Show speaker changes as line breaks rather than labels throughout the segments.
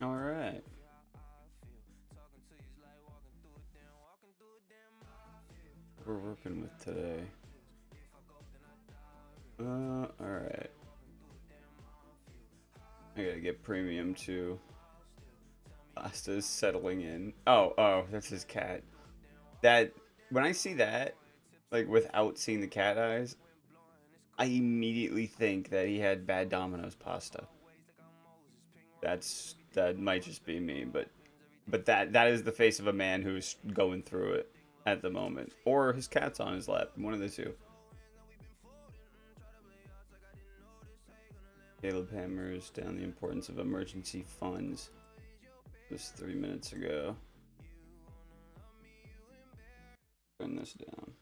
All right. We're working with today. All right. I gotta get premium too. Pasta's settling in. Oh, that's his cat. That when I see that, like without seeing the cat eyes, I immediately think that he had bad Domino's pasta. That might just be me, but that is the face of a man who's going through it at the moment, or his cat's on his lap, one of the two. Caleb hammers down the importance of emergency funds. Just 3 minutes ago. Turn this down.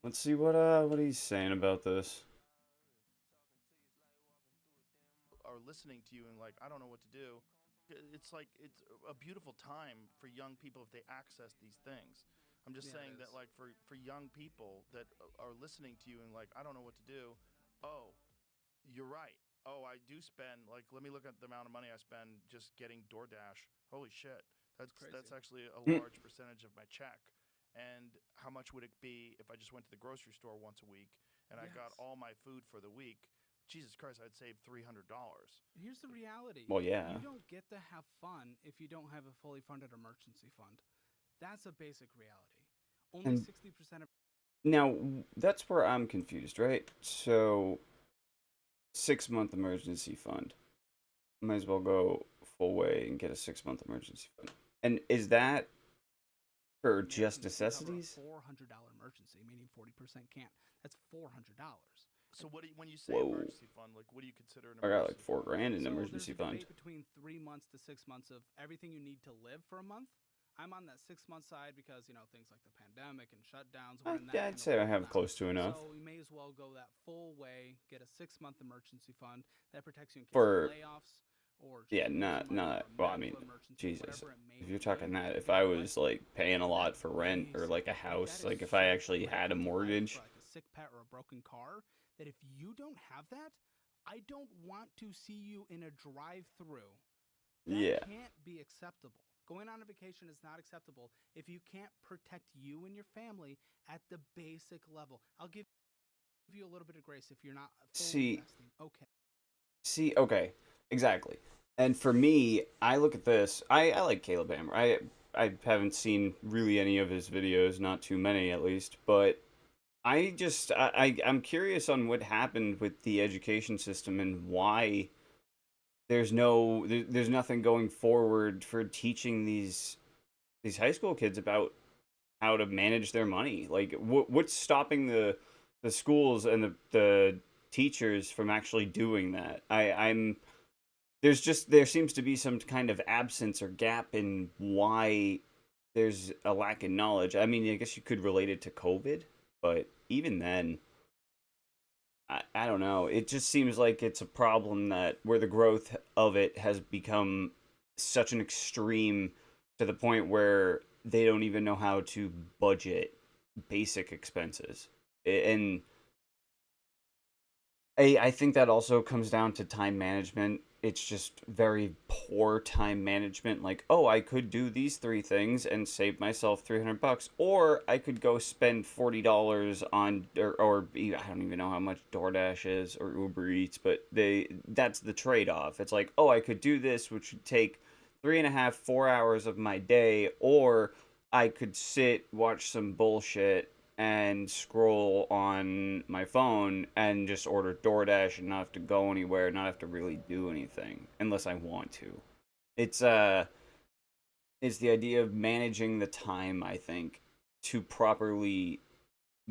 Let's see what he's saying about this.
Are listening to you and like, I don't know what to do. It's like it's a beautiful time for young people if they access these things. I'm just saying that like for young people that are listening to you and like, I don't know what to do. Oh, you're right. Oh, I do spend like, let me look at the amount of money I spend just getting DoorDash. Holy shit. That's actually a
Mm.
large percentage of my check. And how much would it be if I just went to the grocery store once a week and I got all my food for the week? Jesus Christ, I'd save $300.
Here's the reality.
Well, yeah.
You don't get to have fun if you don't have a fully funded emergency fund. That's a basic reality. Only
And
60% of
now that's where I'm confused, right? So 6 month emergency fund. Might as well go full way and get a 6 month emergency fund. And is that for just necessities?
$400 emergency, meaning 40% can't. That's $400.
So what do you, when you say
Whoa.
emergency fund, like what do you consider an
I got like
emergency
4 grand in
So
emergency
there's a
fund.
debate between 3 months to 6 months of everything you need to live for a month. I'm on that 6 month side because things like the pandemic and shutdowns. We're in that
I'd
kind
say I
of world
have
now.
close to enough.
So we may as well go that full way. Get a 6 month emergency fund that protects you in case
For-
of layoffs or just
Yeah,
losing
not
money
not.
or
Well, I
medical
mean,
emergency,
Jesus.
whatever it may
If you're
be.
talking that, if I was like paying a lot for rent or like a house, like if I actually had a mortgage,
For like a sick pet or a broken car, that if you don't have that, I don't want to see you in a drive-through. That
yeah.
can't be acceptable. Going on a vacation is not acceptable if you can't protect you and your family at the basic level. I'll give you a little bit of grace if you're not fully
See,
investing. Okay.
okay, exactly. And for me, I look at this. I like Caleb Hammer. I haven't seen really any of his videos, not too many at least, but I'm curious on what happened with the education system and why there's nothing going forward for teaching these high school kids about how to manage their money. Like what's stopping the schools and the teachers from actually doing that? I'm there seems to be some kind of absence or gap in why there's a lack in knowledge. I mean, I guess you could relate it to COVID, but even then, I don't know. It just seems like it's a problem that where the growth of it has become such an extreme to the point where they don't even know how to budget basic expenses. And I think that also comes down to time management. It's just very poor time management. Like, oh, I could do these three things and save myself $300, or I could go spend $40 on, or I don't even know how much DoorDash is or Uber Eats, but that's the trade off. It's like, oh, I could do this, which would take 3.5, 4 hours of my day, or I could sit, watch some bullshit, and scroll on my phone and just order DoorDash and not have to go anywhere, not have to really do anything unless I want to. It's it's the idea of managing the time, I think, to properly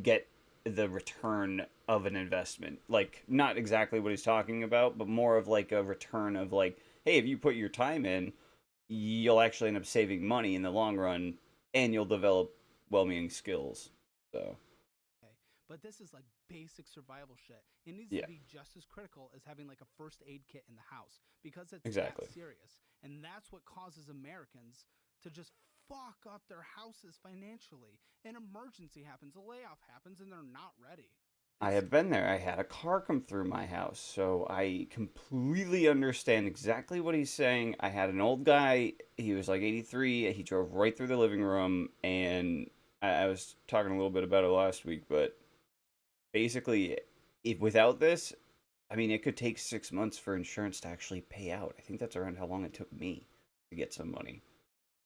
get the return of an investment. Like not exactly what he's talking about, but more of like a return of like, hey, if you put your time in, you'll actually end up saving money in the long run and you'll develop well-meaning skills. So,
But this is like basic survival shit. It needs
yeah,
to be just as critical as having like a first aid kit in the house because it's
exactly.
that serious. And that's what causes Americans to just fuck up their houses financially. An emergency happens, a layoff happens, and they're not ready.
I
It's
have been there. I had a car come through my house, so I completely understand exactly what he's saying. I had an old guy, he was like 83, he drove right through the living room, and I was talking a little bit about it last week, but basically, if without this, I mean, it could take 6 months for insurance to actually pay out. I think that's around how long it took me to get some money.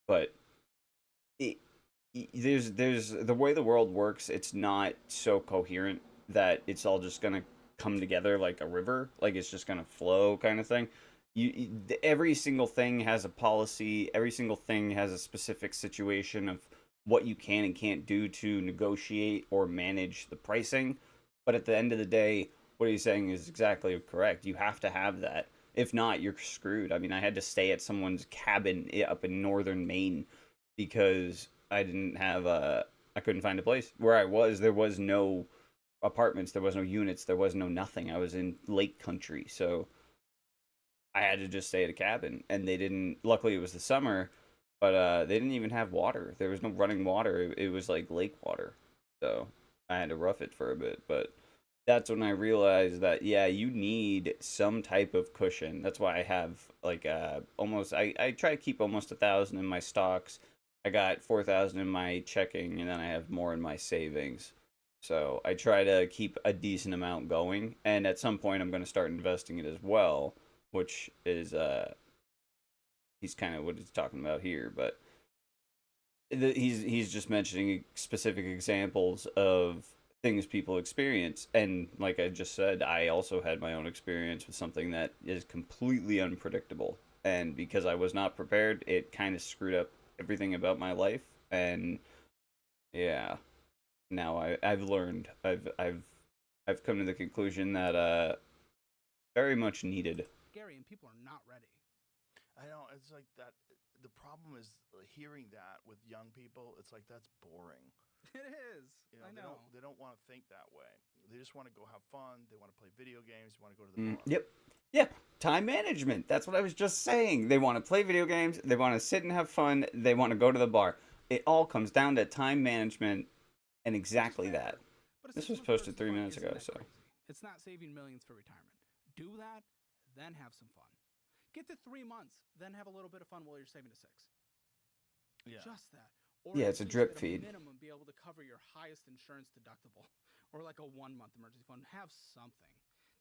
But it, there's the way the world works, it's not so coherent that it's all just gonna come together like a river, like it's just gonna flow kind of thing. Every single thing has a policy, every single thing has a specific situation of what you can and can't do to negotiate or manage the pricing. But at the end of the day, what he's saying is exactly correct. You have to have that. If not, you're screwed. I mean, I had to stay at someone's cabin up in northern Maine because I didn't have a I couldn't find a place. Where I was, there was no apartments, there was no units, there was no nothing. I was in lake country, so I had to just stay at a cabin. And they didn't. Luckily, it was the summer, but they didn't even have water. There was no running water. It was like lake water, so I had to rough it for a bit. But that's when I realized that yeah, you need some type of cushion. That's why I have like almost I try to keep almost 1,000 in my stocks. I got 4,000 in my checking, and then I have more in my savings. So I try to keep a decent amount going, and at some point I'm going to start investing it as well, which is he's kind of what he's talking about here, but he's just mentioning specific examples of things people experience, and like I just said, I also had my own experience with something that is completely unpredictable, and because I was not prepared, it kind of screwed up everything about my life. And yeah, now I've learned, I've come to the conclusion that very much needed.
scary, and people are not ready.
I know it's like that. The problem is hearing that with young people. It's like that's boring.
It is.
You know,
I
they
know.
don't want to think that way. They just want to go have fun. They want to play video games. They want to go to the bar.
Yep. Yeah, time management. That's what I was just saying. They want to play video games, they want to sit and have fun, they want to go to the bar. It all comes down to time management and exactly that.
But a
This was
6 month burst
posted
of
3
fun
minutes
isn't
ago,
that
so
crazy. It's not saving millions for retirement. Do that, then have some fun. Get to 3 months, then have a little bit of fun while you're saving to 6.
Yeah.
Just that. Or
yeah,
at
it's a
least
drip
at a
feed.
minimum be able to cover your highest insurance deductible or like a 1 month emergency fund. Have something.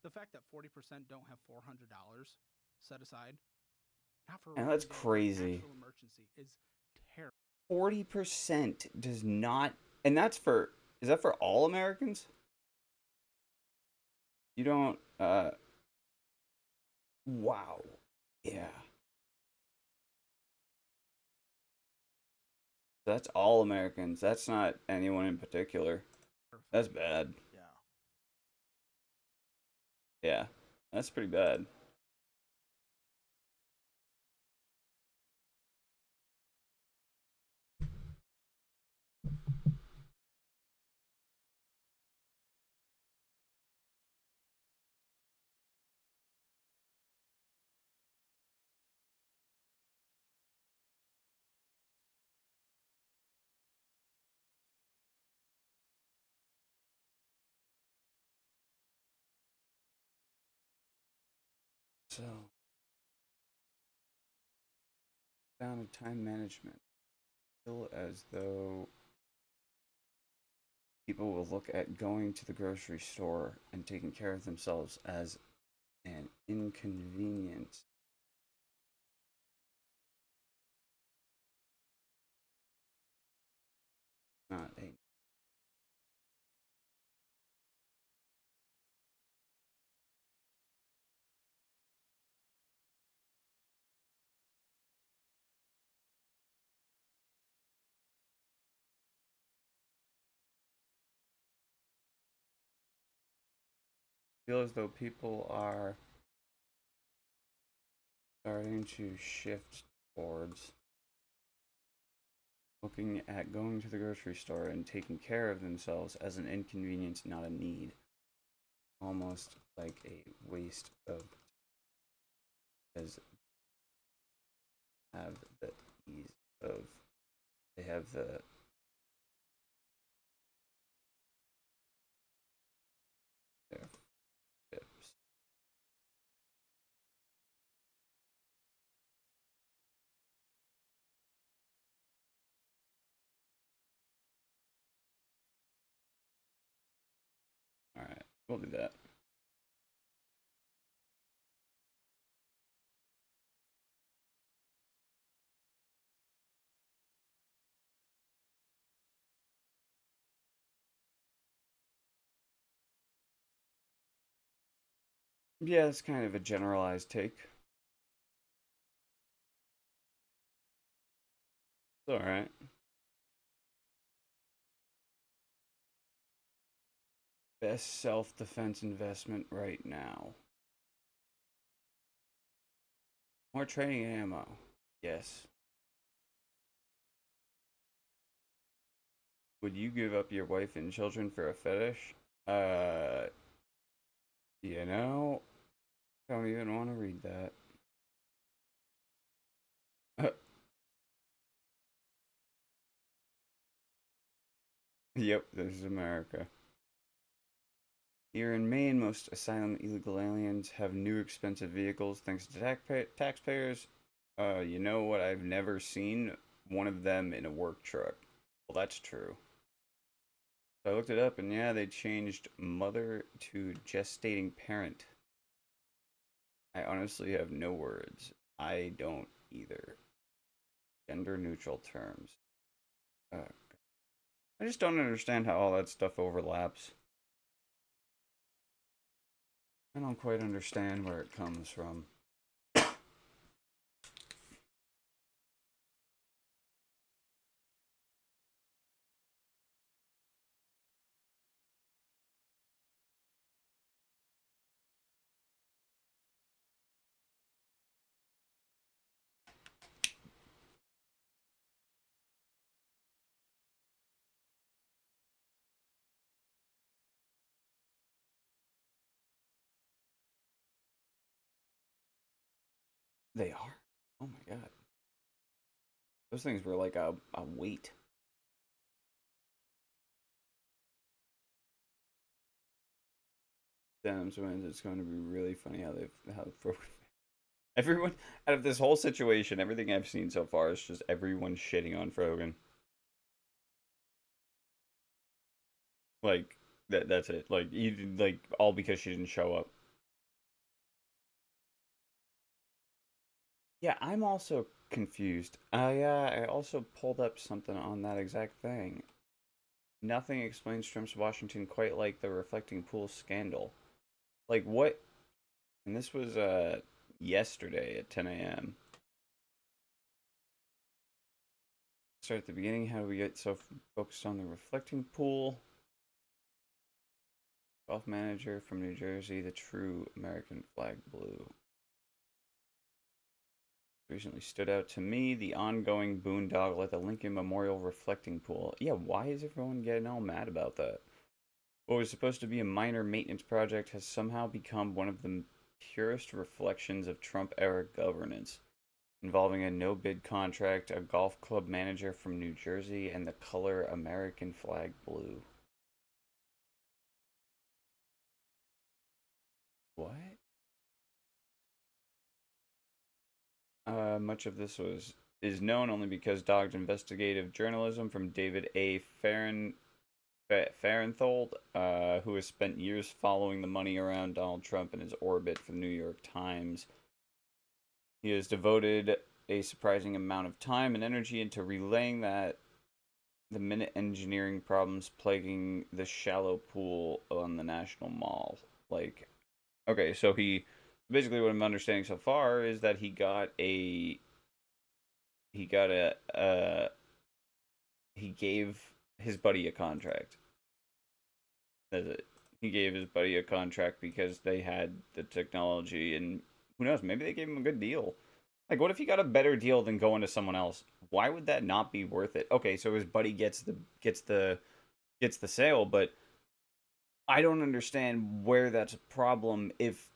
The fact that 40% don't have $400 set aside, not for a
And
rainy
that's
day, but an
crazy.
actual emergency, is terrible.
40% does not, and that's for, is that for all Americans? You don't, wow. Yeah. That's all Americans. That's not anyone in particular. That's bad.
Yeah.
Yeah. That's pretty bad. So, down to time management. Feel as though people will look at going to the grocery store and taking care of themselves as an inconvenience. Not a feel as though people are starting to shift towards looking at going to the grocery store and taking care of themselves as an inconvenience, not a need. Almost like a waste of as have the ease of They have the their tips. All right, we'll do that. Yeah, it's kind of a generalized take. It's all right. Best self-defense investment right now. More training ammo. Yes. Would you give up your wife and children for a fetish? Uh, you know, don't even want to read that. Yep, this is America. Here in Maine, most asylum illegal aliens have new expensive vehicles thanks to taxpayers. You know what? I've never seen one of them in a work truck. Well, that's true. So I looked it up, and yeah, they changed mother to gestating parent. I honestly have no words. I don't either. Gender neutral terms. Uh, I just don't understand how all that stuff overlaps. I don't quite understand where it comes from. They are. Oh my god. Those things were like a weight. Denims wins. It's going to be really funny how everyone out of this whole situation, everything I've seen so far is just everyone shitting on Frogan. Like that's it. Like you like all because she didn't show up. Yeah, I'm also confused. I also pulled up something on that exact thing. Nothing explains Trump's Washington quite like the reflecting pool scandal. Like what? And this was yesterday at 10 a.m. Start at the beginning. How do we get so focused on the reflecting pool? Golf manager from New Jersey, the true American flag blue. Recently stood out to me the ongoing boondoggle at the Lincoln Memorial reflecting pool. Yeah, why is everyone getting all mad about that? What was supposed to be a minor maintenance project has somehow become one of the purest reflections of Trump era governance, involving a no bid contract, a golf club manager from New Jersey, and the color American flag blue. What? Much of this was is known only because dogged investigative journalism from David A. Farenthold, who has spent years following the money around Donald Trump in his orbit for the New York Times. He has devoted a surprising amount of time and energy into relaying that the minute engineering problems plaguing the shallow pool on the National Mall. Like, okay, so he basically what I'm understanding so far is that he got a he gave his buddy a contract. That's it. He gave his buddy a contract because they had the technology, and who knows, maybe they gave him a good deal. Like, what if he got a better deal than going to someone else? Why would that not be worth it? Okay, so his buddy gets the sale, but I don't understand where that's a problem if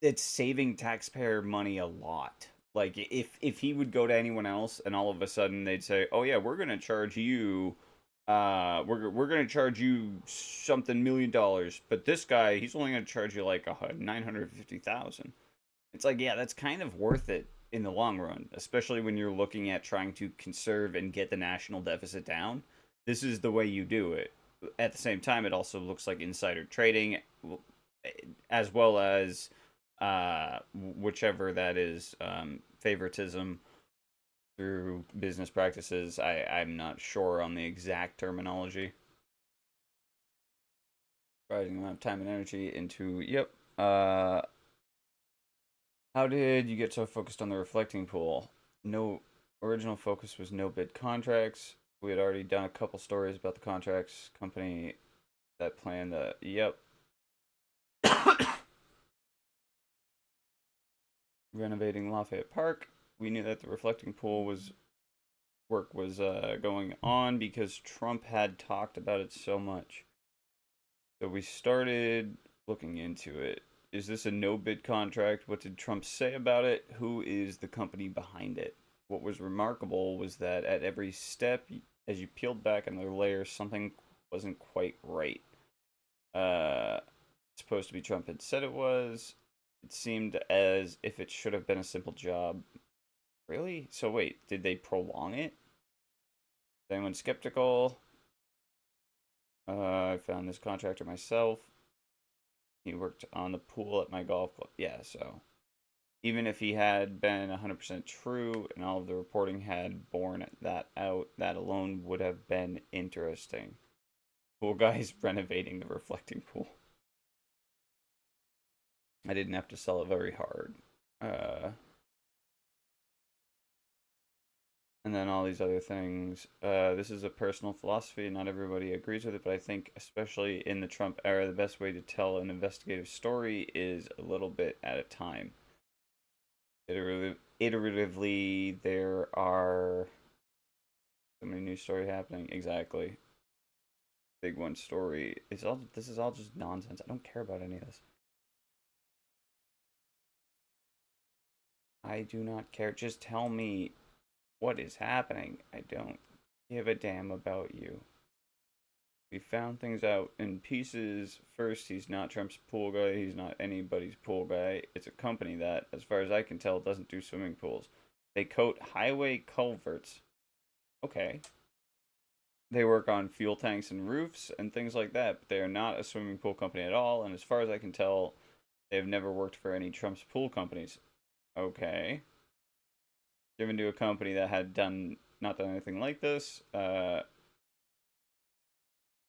it's saving taxpayer money a lot. Like if he would go to anyone else and all of a sudden they'd say, "Oh yeah, we're gonna charge you, we're gonna charge you something $1 million," but this guy he's only gonna charge you like 950,000. It's like, yeah, that's kind of worth it in the long run, especially when you're looking at trying to conserve and get the national deficit down. This is the way you do it. At the same time, it also looks like insider trading, as well as whichever that is, favoritism through business practices. I'm not sure on the exact terminology. Rising amount of time and energy into, yep. How did you get so focused on the reflecting pool? No, original focus was no bid contracts. We had already done a couple stories about the contracts company that planned the, yep. Renovating Lafayette Park. We knew that the reflecting pool was work was going on because Trump had talked about it so much. So we started looking into it. Is this a no bid contract? What did Trump say about it? Who is the company behind it? What was remarkable was that at every step, as you peeled back another layer, something wasn't quite right. It's supposed to be Trump had said it was. It seemed as if it should have been a simple job. Really? So wait, did they prolong it? Is anyone skeptical? I found this contractor myself. He worked on the pool at my golf club. Yeah, so even if he had been 100% true and all of the reporting had borne that out, that alone would have been interesting. Pool guys renovating the reflecting pool. I didn't have to sell it very hard. And then all these other things. This is a personal philosophy. Not everybody agrees with it, but I think, especially in the Trump era, the best way to tell an investigative story is a little bit at a time. Iteratively, there are so many new story happening. Exactly, big one story. It's all. This is all just nonsense. I don't care about any of this. I do not care. Just tell me what is happening. I don't give a damn about you. We found things out in pieces. First, he's not Trump's pool guy. He's not anybody's pool guy. It's a company that, as far as I can tell, doesn't do swimming pools. They coat highway culverts. Okay. They work on fuel tanks and roofs and things like that, but they are not a swimming pool company at all. And as far as I can tell, they've never worked for any Trump's pool companies. Okay. Given to a company that had not done anything like this.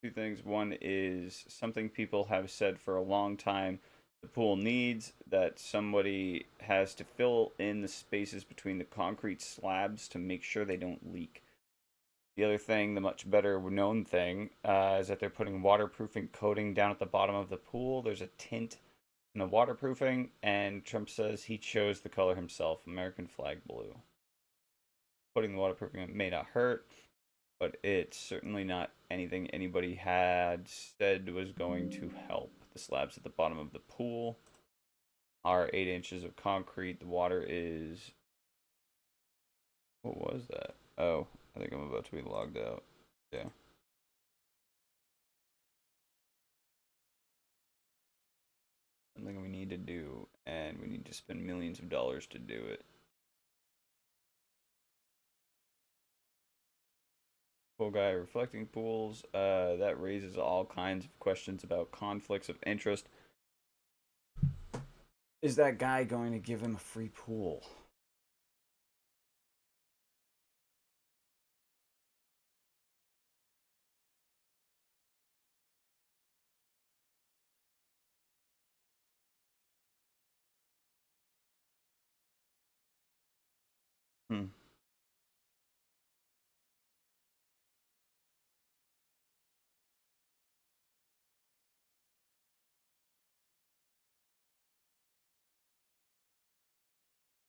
Two things. One is something people have said for a long time the pool needs, that somebody has to fill in the spaces between the concrete slabs to make sure they don't leak. The other thing, the much better known thing, is that they're putting waterproofing coating down at the bottom of the pool. There's a tint in the waterproofing, and Trump says he chose the color himself, American flag blue. Putting the waterproofing may not hurt, but it's certainly not anything anybody had said was going to help. The slabs at the bottom of the pool are 8 inches of concrete. The water is. What was that? Oh, I think I'm about to be logged out. Yeah. Something we need to do, and we need to spend millions of dollars to do it. Pool guy reflecting pools. That raises all kinds of questions about conflicts of interest. Is that guy going to give him a free pool? Hmm.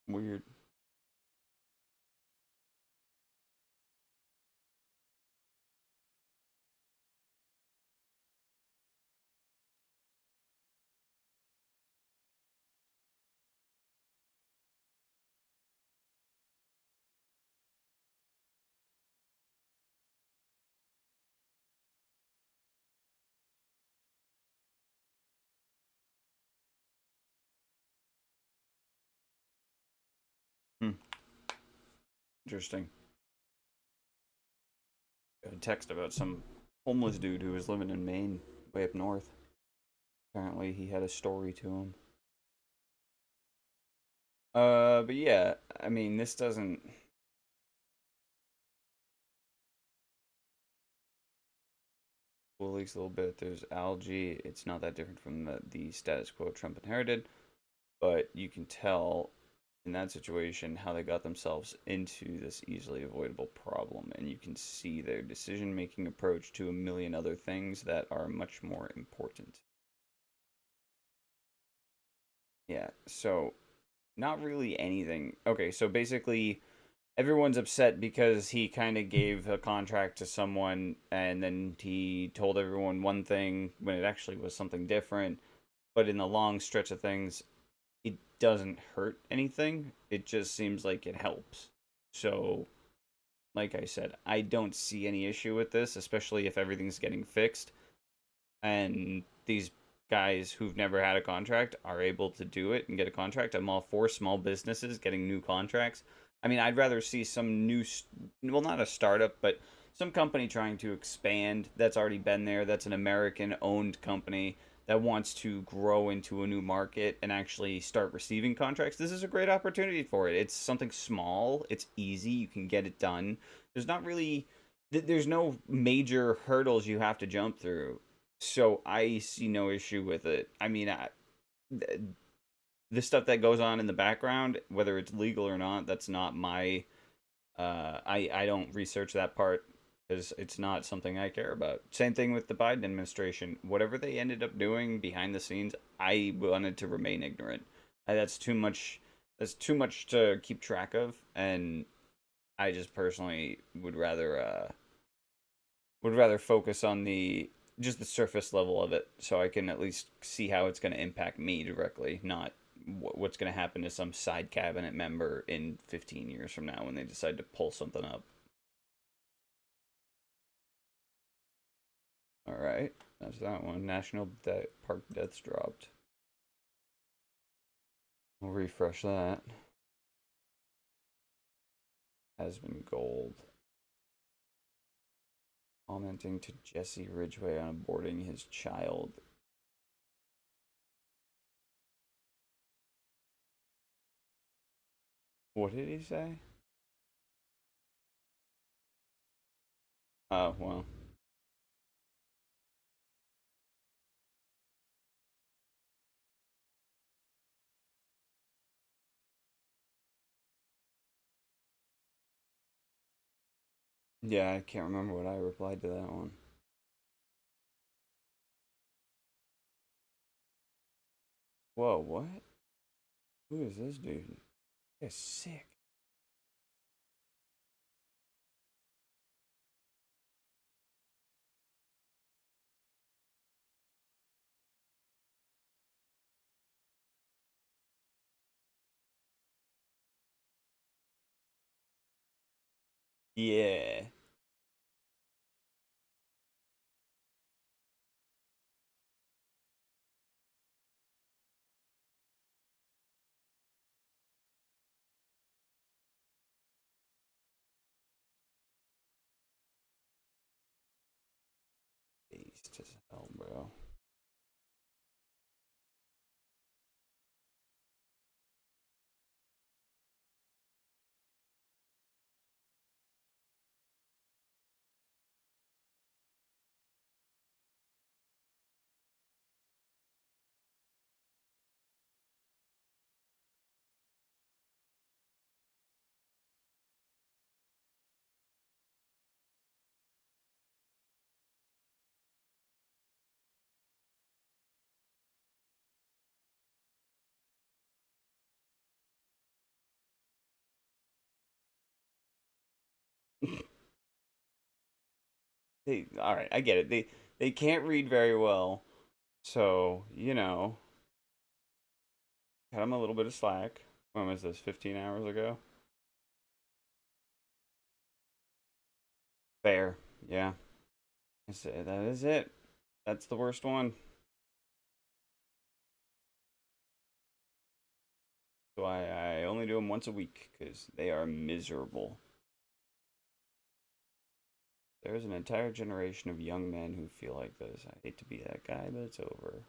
Weird. Interesting. A text about some homeless dude who was living in Maine, way up north. Apparently, he had a story to him. But yeah, I mean, this doesn't. Well, at least a little bit. There's algae. It's not that different from the status quo Trump inherited, but you can tell in that situation how they got themselves into this easily avoidable problem, and you can see their decision making approach to a million other things that are much more important. Yeah, so not really anything. Okay, so basically everyone's upset because he kind of gave a contract to someone and then he told everyone one thing when it actually was something different. But in the long stretch of things, it doesn't hurt anything. It just seems like it helps. So, like I said, I don't see any issue with this, especially if everything's getting fixed and these guys who've never had a contract are able to do it and get a contract. I'm all for small businesses getting new contracts. I mean, I'd rather see some new, well, not a startup, but some company trying to expand that's already been there, that's an American owned company that wants to grow into a new market and actually start receiving contracts. This is a great opportunity for it. It's something small, it's easy, you can get it done. There's not really there's no major hurdles you have to jump through, so I see no issue with it. I mean, the stuff that goes on in the background, whether it's legal or not, that's not my. I don't research that part because it's not something I care about. Same thing with the Biden administration. Whatever they ended up doing behind the scenes, I wanted to remain ignorant. That's too much. That's too much to keep track of, and I just personally would rather focus on the just the surface level of it, so I can at least see how it's going to impact me directly, not what's going to happen to some side cabinet member in 15 years from now when they decide to pull something up. All right, that's that one. National Park deaths dropped. We'll refresh that. Has been gold. Commenting to Jesse Ridgway on aborting his child. What did he say? Oh, well. Yeah, I can't remember what I replied to that one. Whoa, what? Who is this dude? He's sick. Yeah. Beast as hell, bro. They all right, I get it. They can't read very well, so cut them a little bit of slack. When was this? 15 hours ago. Fair, yeah. That is it. That's the worst one. So I only do them once a week because they are miserable. There's an entire generation of young men who feel like this. I hate to be that guy, but it's over.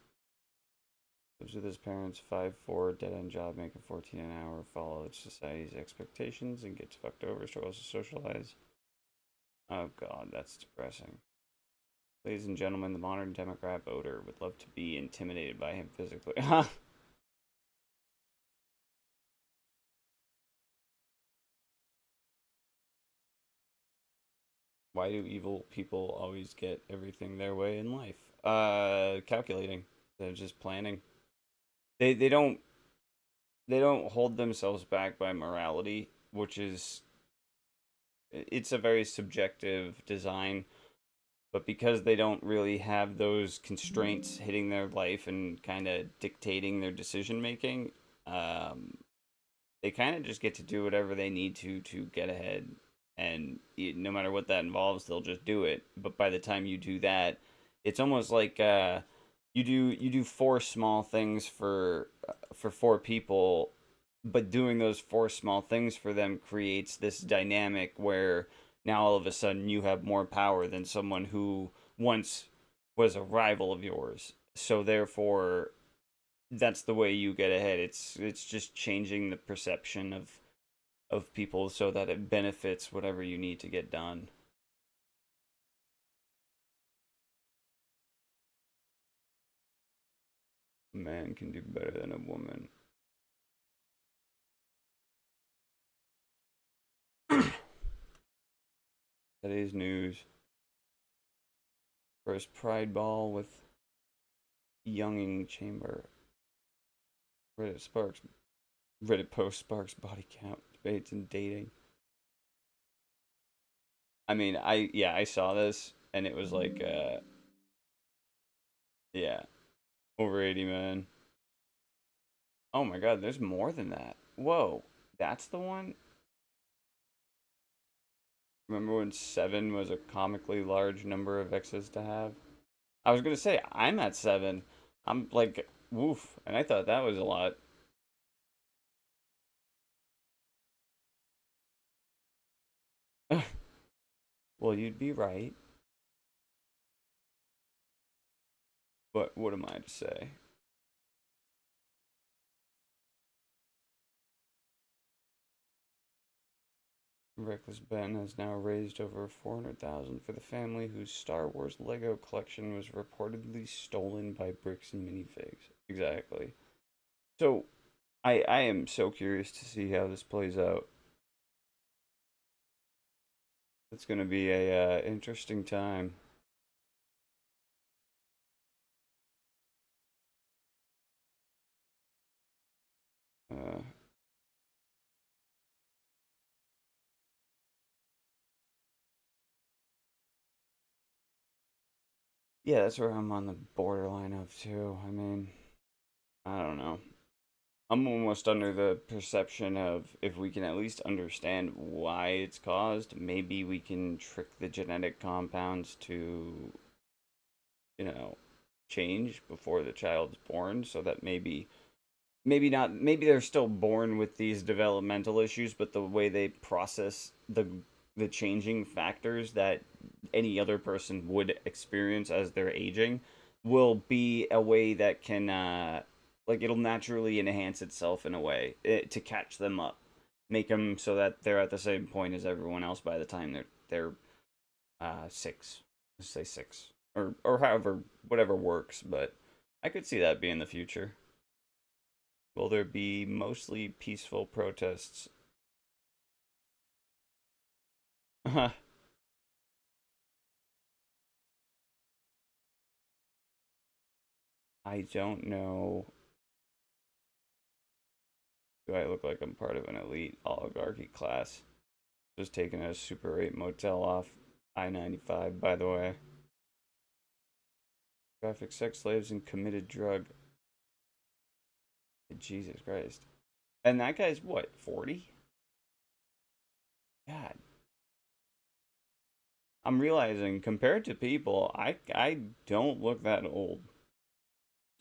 Lives with his parents, 5'4", dead-end job, making 14 an hour, follows society's expectations, and gets fucked over, struggles to socialize. Oh god, that's depressing. Ladies and gentlemen, the modern Democrat voter would love to be intimidated by him physically. Why do evil people always get everything their way in life? Calculating. They're just planning. They don't hold themselves back by morality, which is it's a very subjective design, but because they don't really have those constraints hitting their life and kind of dictating their decision making, um, they kind of just get to do whatever they need to get ahead, and no matter what that involves, they'll just do it. But by the time you do that, it's almost like you do four small things for four people, but doing those four small things for them creates this dynamic where now all of a sudden you have more power than someone who once was a rival of yours. So therefore, that's the way you get ahead. It's just changing the perception of people so that it benefits whatever you need to get done. A man can do better than a woman. Today's news. First Pride Ball with Younging Chamber. Reddit sparks. Reddit post sparks body count debates and dating. I mean, I saw this and it was like, yeah, over 80 man. Oh my god, there's more than that. Whoa, that's the one. Remember when seven was a comically large number of exes to have? I was gonna say I'm at seven. I'm like, woof, and I thought that was a lot. Well, you'd be right, but what am I to say? Reckless Ben has now raised over 400,000 for the family whose Star Wars Lego collection was reportedly stolen by bricks and minifigs. Exactly. So, I am so curious to see how this plays out. It's going to be a interesting time. Uh, yeah, that's where I'm on the borderline of too. I mean, I don't know. I'm almost under the perception of if we can at least understand why it's caused, maybe we can trick the genetic compounds to, you know, change before the child's born so that maybe not maybe they're still born with these developmental issues, but the way they process the changing factors that any other person would experience as they're aging will be a way that can like it'll naturally enhance itself in a way to catch them up, make them so that they're at the same point as everyone else by the time they're 6. Let's say 6 or however whatever works, but I could see that being the future. Will there be mostly peaceful protests? I don't know. Do I look like I'm part of an elite oligarchy class? Just taking a Super 8 motel off I-95, by the way. Graphic sex slaves and committed drug. Jesus Christ. And that guy's what, 40? God. I'm realizing compared to people, I don't look that old.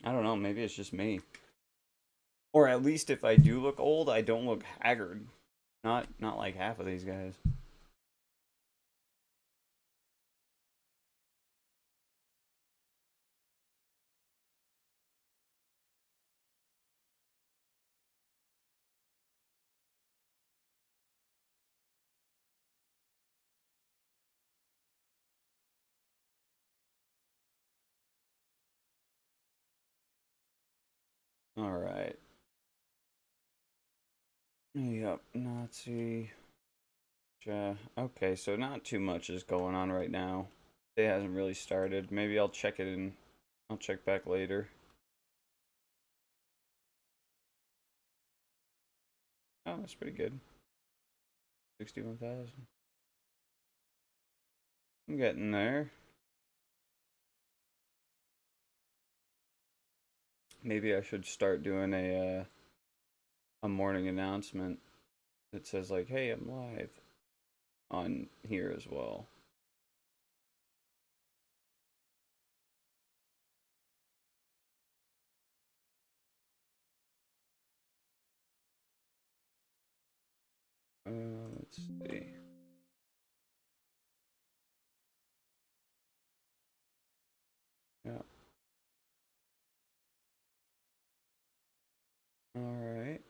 I don't know, maybe it's just me. Or at least if I do look old, I don't look haggard. Not like half of these guys. Alright. Yep, Nazi. Okay, so not too much is going on right now. It hasn't really started. Maybe I'll check it in. I'll check back later. Oh, that's pretty good. 61,000. I'm getting there. Maybe I should start doing a morning announcement that says like, "Hey, I'm live" on here as well. Let's see. Yeah. All right.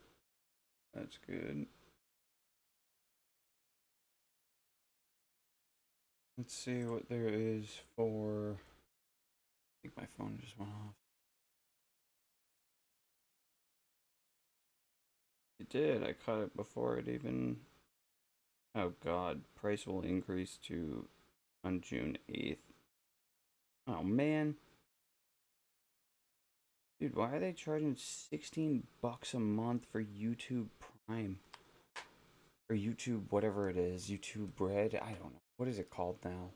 That's good. Let's see what there is for. I think my phone just went off. It did. I caught it before it even. Oh God! Price will increase to on June 8th. Oh man, dude, why are they charging $16 a month for YouTube Prime or YouTube whatever it is? YouTube Red? I don't know. What is it called now?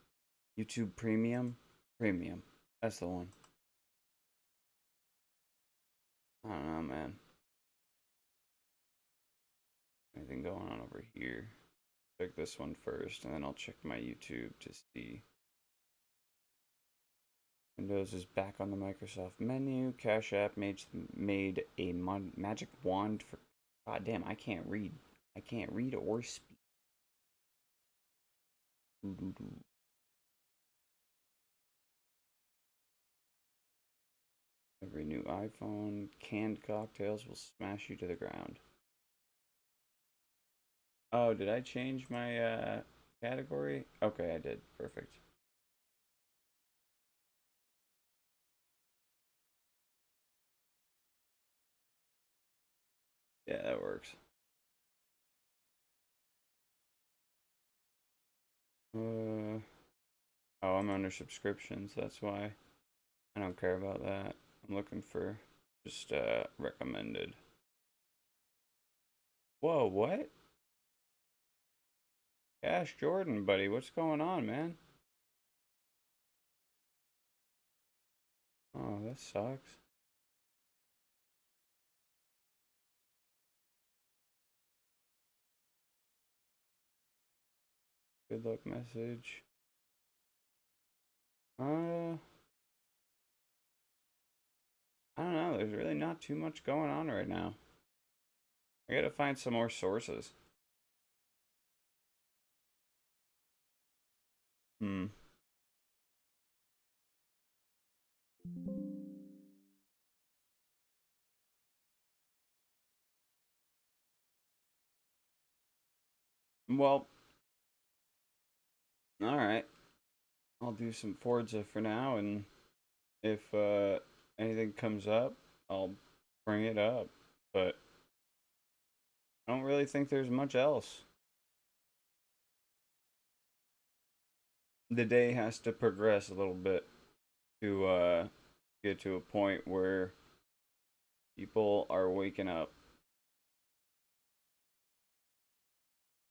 YouTube Premium? Premium. That's the one. I don't know, man. Anything going on over here? Check this one first, and then I'll check my YouTube to see. Windows is back on the Microsoft menu. Cash App made a magic wand for. God damn, I can't read. I can't read or speak. Every new iPhone, canned cocktails will smash you to the ground. Oh, did I change my category? Okay, I did. Perfect. Yeah, that works. Uh, oh, I'm under subscriptions. That's why I don't care about that. I'm looking for just recommended. Whoa, what? Cash Jordan, buddy, what's going on, man? Oh, that sucks. Good luck message. I don't know. There's really not too much going on right now. I gotta find some more sources. Hmm. Well, all right. I'll do some Forza for now, and if anything comes up, I'll bring it up. But I don't really think there's much else. The day has to progress a little bit to get to a point where people are waking up.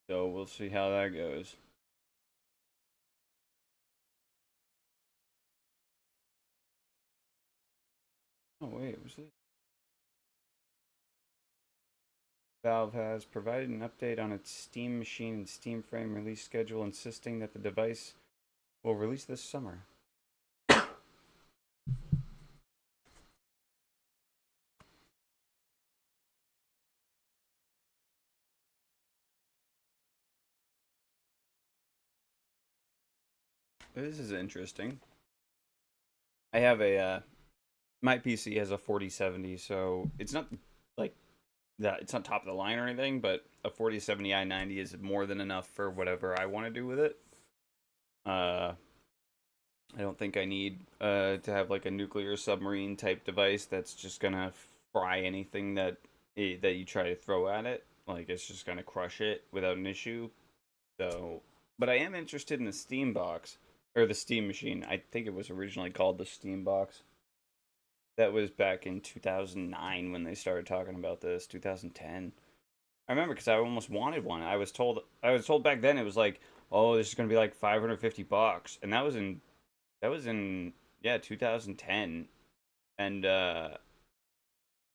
So we'll see how that goes. Oh wait, was this? Valve has provided an update on its Steam Machine and Steam Frame release schedule, insisting that the device will release this summer. This is interesting. I have a my PC has a 4070, so it's not like that. It's not top of the line or anything, but a 4070 i90 is more than enough for whatever I want to do with it. Uh, I don't think I need to have like a nuclear submarine type device that's just gonna fry anything that you try to throw at it. Like it's just gonna crush it without an issue. So, but I am interested in the Steam box or the Steam machine. I think it was originally called the Steam box. That was back in 2009 when they started talking about this. 2010. I remember because I almost wanted one. I was told back then it was like, oh, this is gonna be like 550 bucks, and that was in yeah 2010, and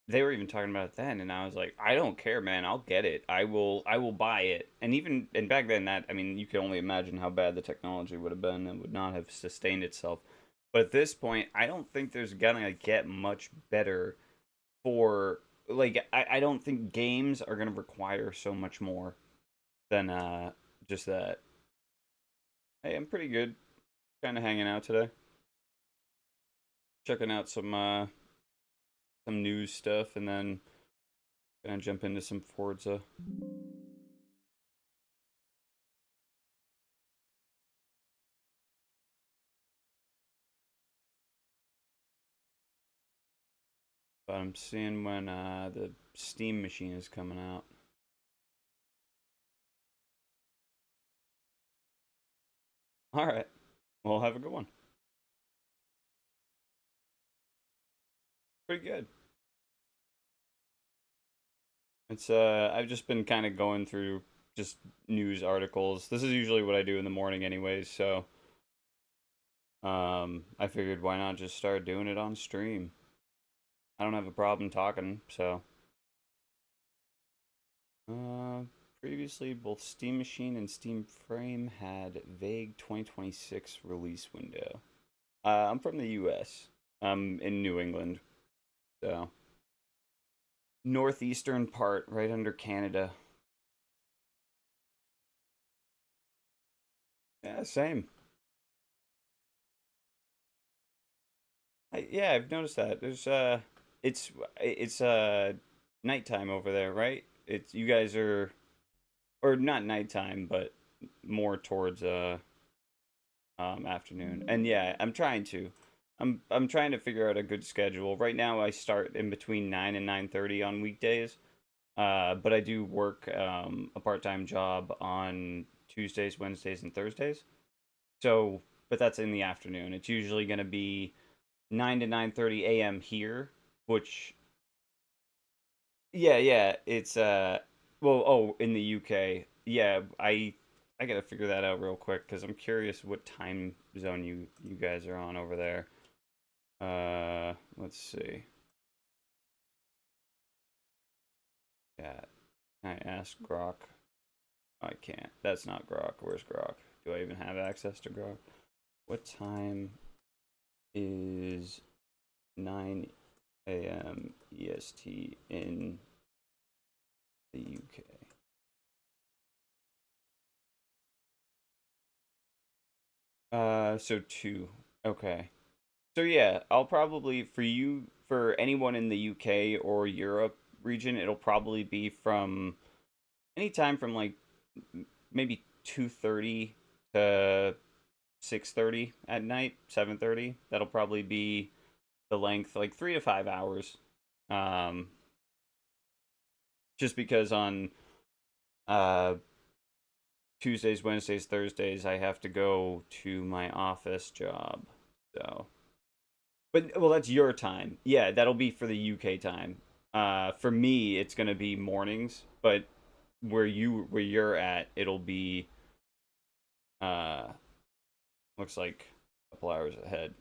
they were even talking about it then, and I was like, I don't care, man. I'll get it. I will buy it. And back then, that I mean, you can only imagine how bad the technology would have been and would not have sustained itself. But at this point, I don't think there's gonna get much better for like I don't think games are gonna require so much more than just that. Hey, I'm pretty good. Kind of hanging out today, checking out some news stuff, and then gonna jump into some Forza. But I'm seeing when the Steam machine is coming out. All right. Well, have a good one. Pretty good. It's I've just been kind of going through just news articles. This is usually what I do in the morning anyways, so I figured why not just start doing it on stream. I don't have a problem talking, so uh previously both Steam Machine and Steam Frame had vague 2026 release window. I'm from the US. I'm in New England, so northeastern part, right under Canada. Yeah, same. Yeah, I've noticed that. It's nighttime over there, right? It's you guys are or not nighttime, but more towards afternoon. And yeah, I'm trying to figure out a good schedule. Right now I start in between 9 and 9:30 on weekdays. But I do work a part-time job on Tuesdays, Wednesdays, and Thursdays. So, but that's in the afternoon. It's usually going to be 9 to 9:30 a.m. here, which yeah, it's well, oh, in the UK. Yeah, I got to figure that out real quick cuz I'm curious what time zone you guys are on over there. Let's see. Yeah, can I ask Grok? I can't. That's not Grok. Where's Grok? Do I even have access to Grok? What time is 9 a.m. EST in the UK? So two. Okay. So yeah, I'll probably for anyone in the UK or Europe region, it'll probably be from anytime from like maybe 2:30 to 6:30 at night, 7:30. That'll probably be the length, like 3 to 5 hours. Um, just because on uh Tuesdays, Wednesdays, Thursdays, I have to go to my office job. So, but well, that's your time. Yeah, that'll be for the UK time. For me, it's gonna be mornings, but where you're at, it'll be uh looks like a couple hours ahead.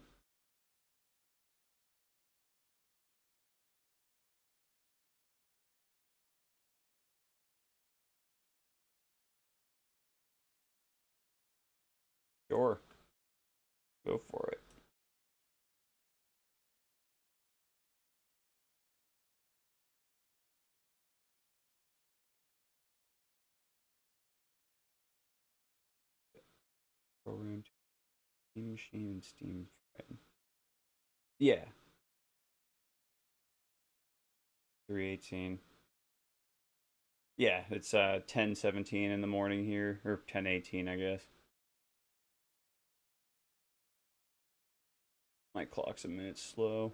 Sure, go for it. Program Steam Machine and Steam Frame. Yeah, 3:18. Yeah, it's 10:17 in the morning here, or 10:18, I guess. My clock's a minute slow.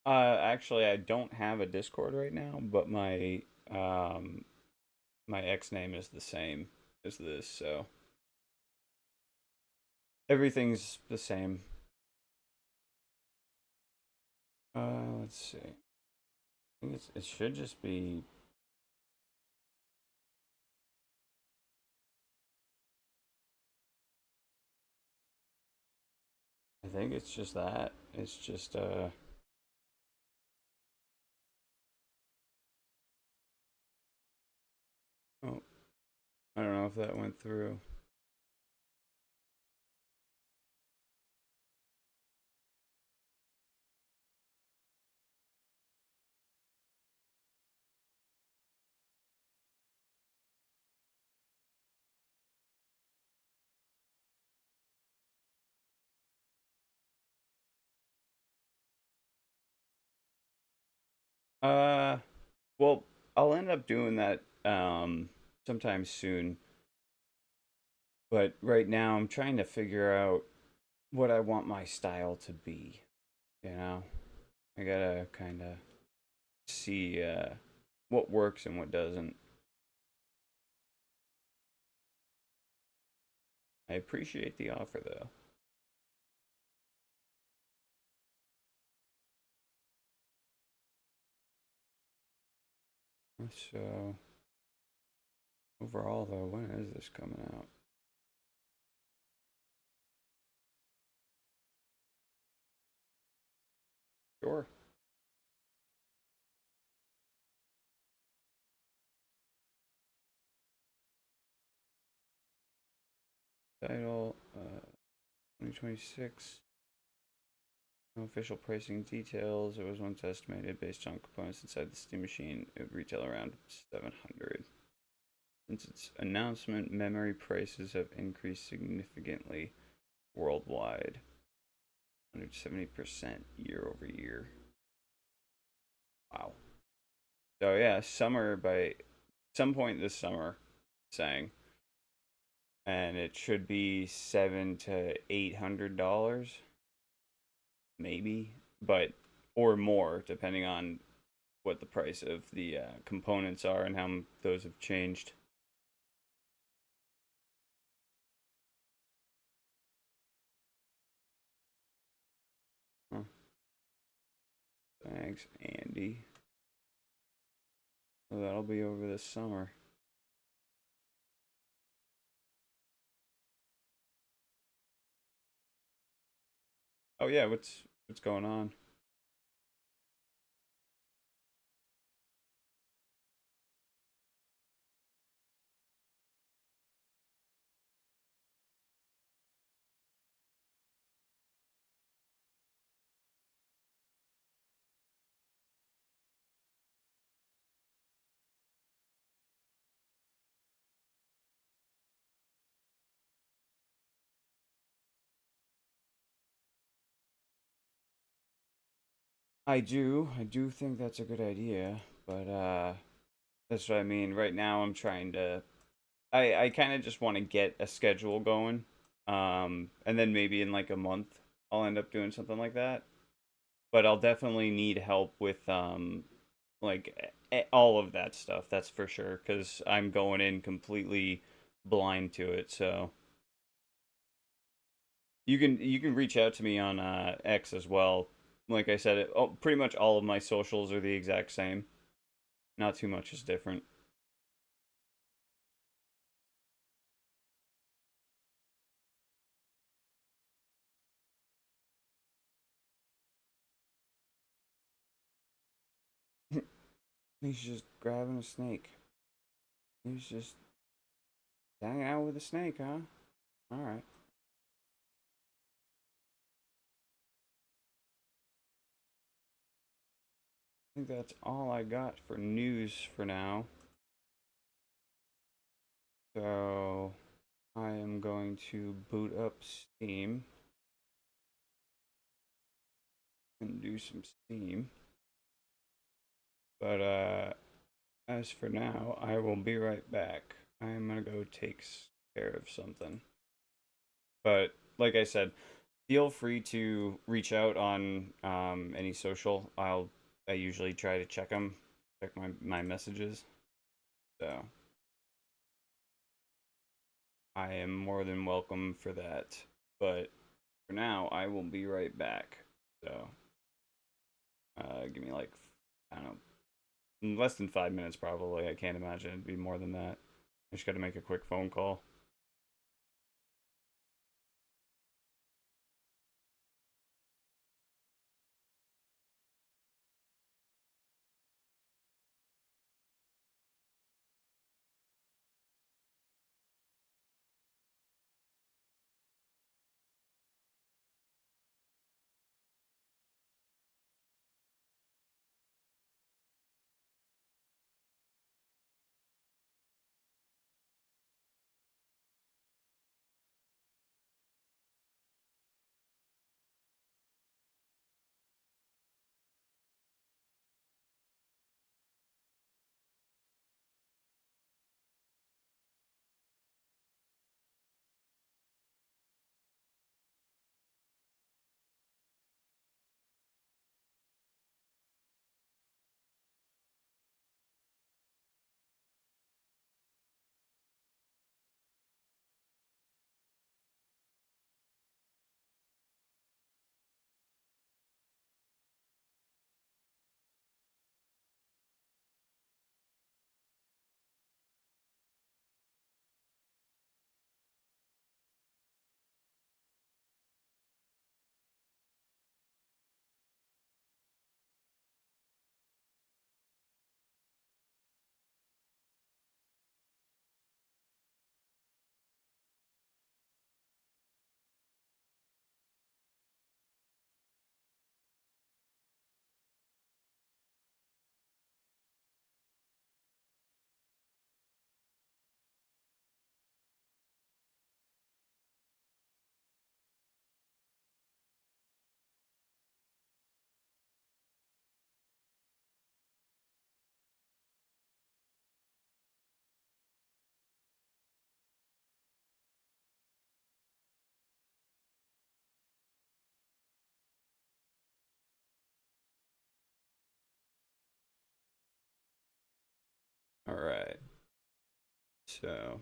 Actually, I don't have a Discord right now, but um my X name is the same as this, so everything's the same. Let's see. I think it should just be. I think it's just that. It's just oh, I don't know if that went through. Uh, well, I'll end up doing that sometime soon. But right now, I'm trying to figure out what I want my style to be. You know, I gotta kind of see what works and what doesn't. I appreciate the offer though. So overall, though, when is this coming out? Sure. Title 2026. No official pricing details. It was once estimated based on components inside the Steam machine. It would retail around 700. Since its announcement, memory prices have increased significantly worldwide. 170% year over year. Wow. So yeah, summer by some point this summer, saying, and it should be $700 to $800, maybe, but or more depending on what the price of the components are and how those have changed. Huh. Thanks, Andy. So that'll be over this summer. Oh yeah, what's going on? I do think that's a good idea, but that's what I mean. Right now, I'm trying to. I kind of just want to get a schedule going, and then maybe in like a month, I'll end up doing something like that. But I'll definitely need help with like all of that stuff. That's for sure, because I'm going in completely blind to it. So you can reach out to me on X as well. Like I said, pretty much all of my socials are the exact same. Not too much is different. He's just grabbing a snake. He's just hanging out with a snake, huh? All right. I think that's all I got for news for now. So I am going to boot up Steam and do some Steam. But as for now, I will be right back. I'm gonna go take care of something. But like I said, feel free to reach out on any social. I usually try to check my messages. So I am more than welcome for that. But for now, I will be right back. So give me like, I don't know, less than 5 minutes probably. I can't imagine it'd be more than that. I just got to make a quick phone call. All right. So,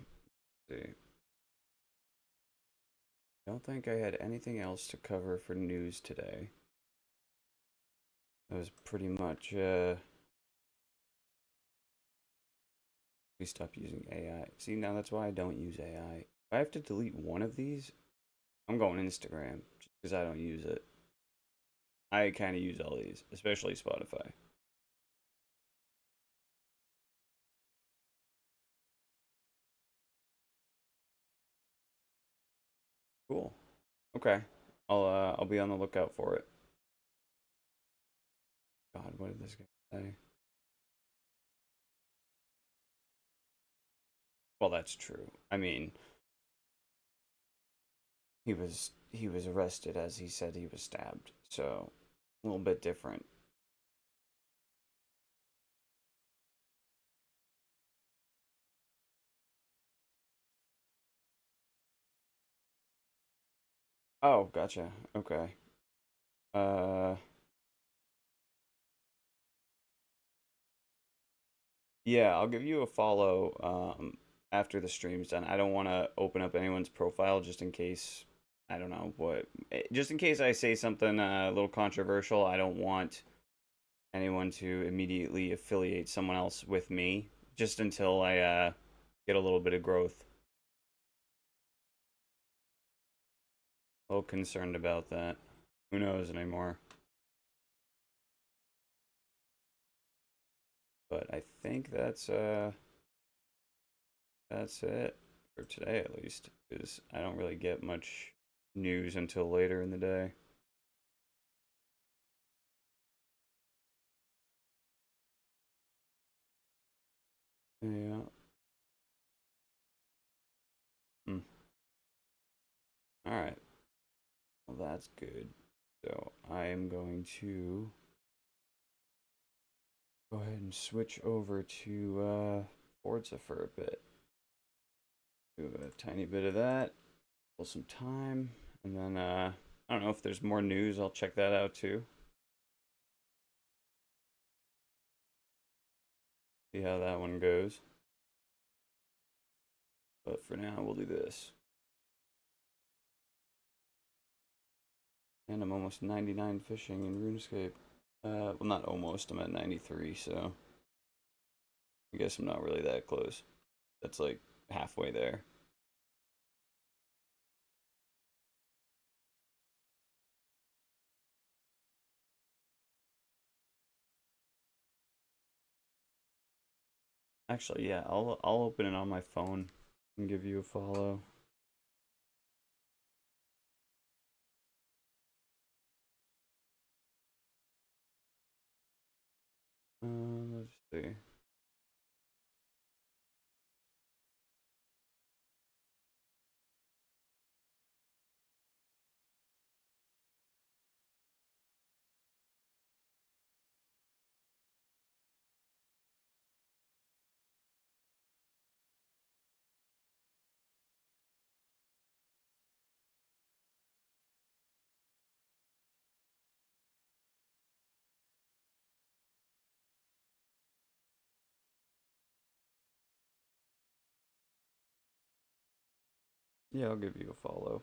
let's see. I don't think I had anything else to cover for news today. That was pretty much, we stopped using AI. See, now that's why I don't use AI. If I have to delete one of these, I'm going Instagram just because I don't use it. I kind of use all these, especially Spotify. Cool. Okay. I'll be on the lookout for it. God, what did this guy say? Well, that's true. I mean, he was arrested as he said he was stabbed. So, a little bit different. Oh, gotcha. Okay. Uh yeah, I'll give you a follow after the stream's done. I don't want to open up anyone's profile just in case I don't know what just in case I say something a little controversial. I don't want anyone to immediately affiliate someone else with me just until I get a little bit of growth. A little concerned about that. Who knows anymore? But I think that's it for today at least, because I don't really get much news until later in the day. Yeah. Hmm. All right. Well, that's good. So I am going to go ahead and switch over to Forza for a bit. Do a tiny bit of that, pull some time, and then I don't know if there's more news. I'll check that out too. See how that one goes. But for now, we'll do this. And I'm almost 99 fishing in RuneScape. Well, not almost. I'm at 93, so I guess I'm not really that close. That's like halfway there. Actually, yeah, I'll open it on my phone and give you a follow. Let's see. Yeah, I'll give you a follow.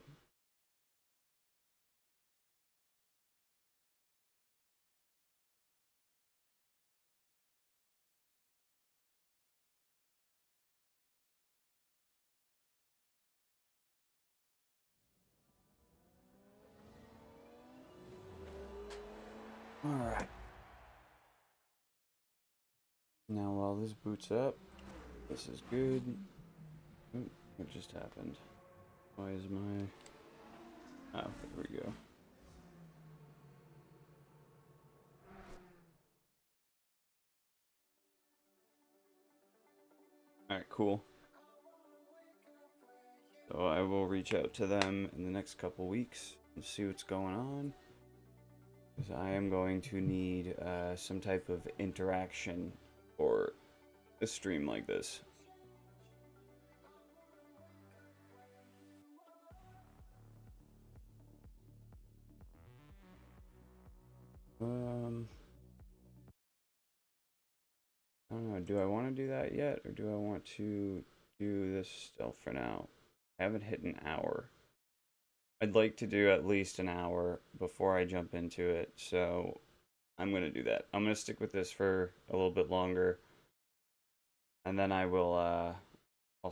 Alright. Now while this boots up, this is good. Ooh, what just happened? Why is my... Oh, there we go. Alright, cool. So I will reach out to them in the next couple weeks and see what's going on. Because I am going to need some type of interaction for a stream like this. I don't know. Do I want to do that yet, or do I want to do this still for now? I haven't hit an hour. I'd like to do at least an hour before I jump into it, so I'm gonna do that. I'm gonna stick with this for a little bit longer, and then I'll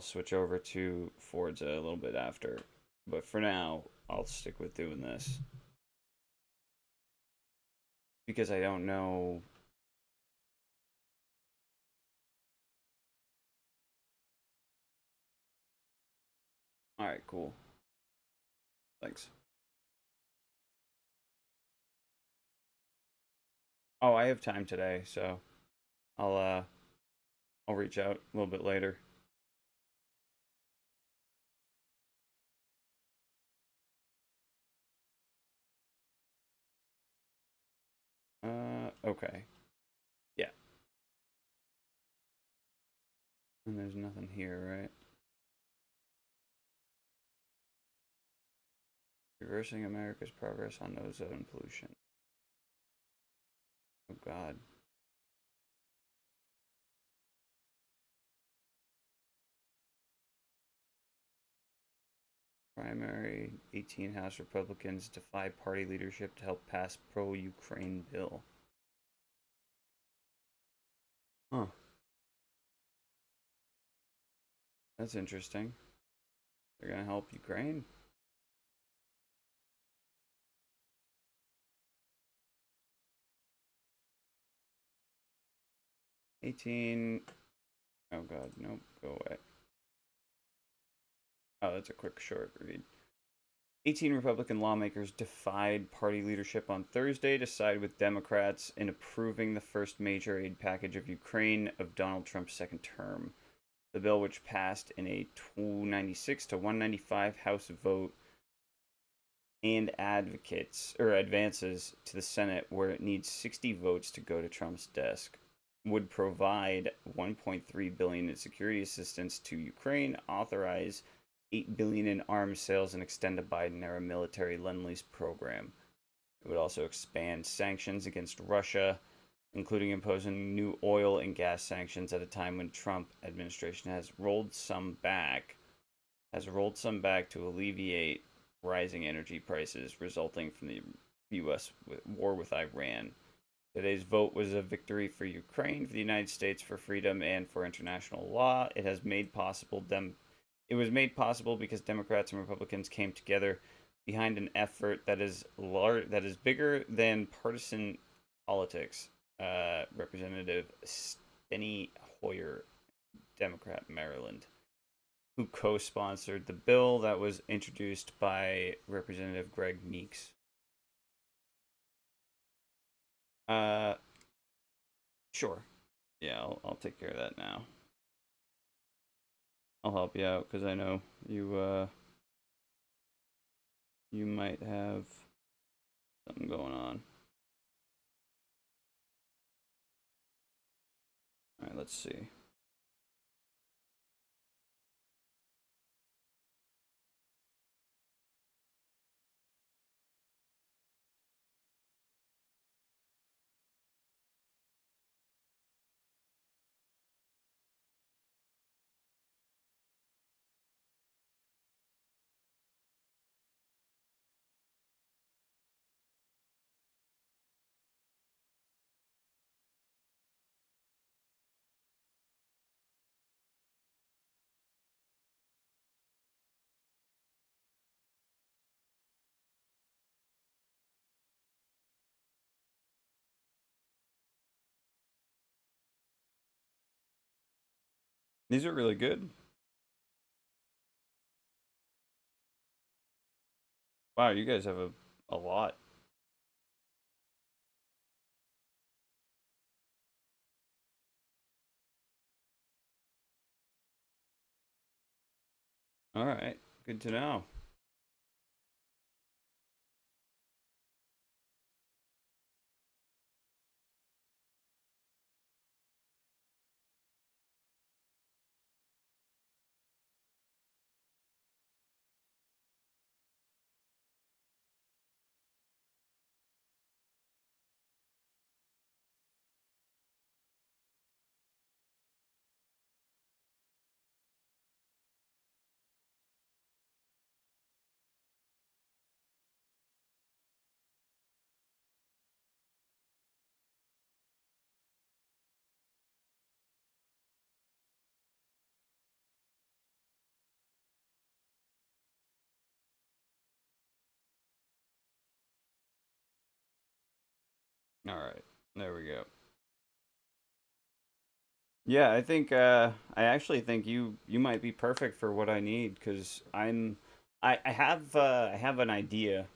switch over to Forza a little bit after. But for now, I'll stick with doing this because I don't know. All right, cool. Thanks. Oh, I have time today, so I'll uh I'll reach out a little bit later. Okay. Yeah. And there's nothing here, right? Reversing America's progress on ozone pollution. Oh God. Primary 18 House Republicans defy party leadership to help pass pro-Ukraine bill. Huh. That's interesting. They're gonna help Ukraine? 18. Oh God, nope, go away. Oh, that's a quick short read. 18 Republican lawmakers defied party leadership on Thursday to side with Democrats in approving the first major aid package of Ukraine of Donald Trump's second term. The bill, which passed in a 296 to 195 House vote and advances to the Senate, where it needs 60 votes to go to Trump's desk, would provide 1.3 billion in security assistance to Ukraine, authorize 8 billion in arms sales and extend the Biden-era military lend-lease program. It would also expand sanctions against Russia, including imposing new oil and gas sanctions at a time when Trump administration has rolled some back to alleviate rising energy prices resulting from the U.S. war with Iran. Today's vote was a victory for Ukraine, for the United States, for freedom, and for international law. It was made possible because Democrats and Republicans came together behind an effort that is bigger than partisan politics. Representative Steny Hoyer, Democrat, Maryland, who co-sponsored the bill that was introduced by Representative Greg Meeks. Uh, sure. Yeah, I'll take care of that now. I'll help you out because I know you might have something going on. All right, let's see. These are really good. Wow, you guys have a lot. All right, good to know. All right, there we go. Yeah, I actually think you might be perfect for what I need because I have an idea.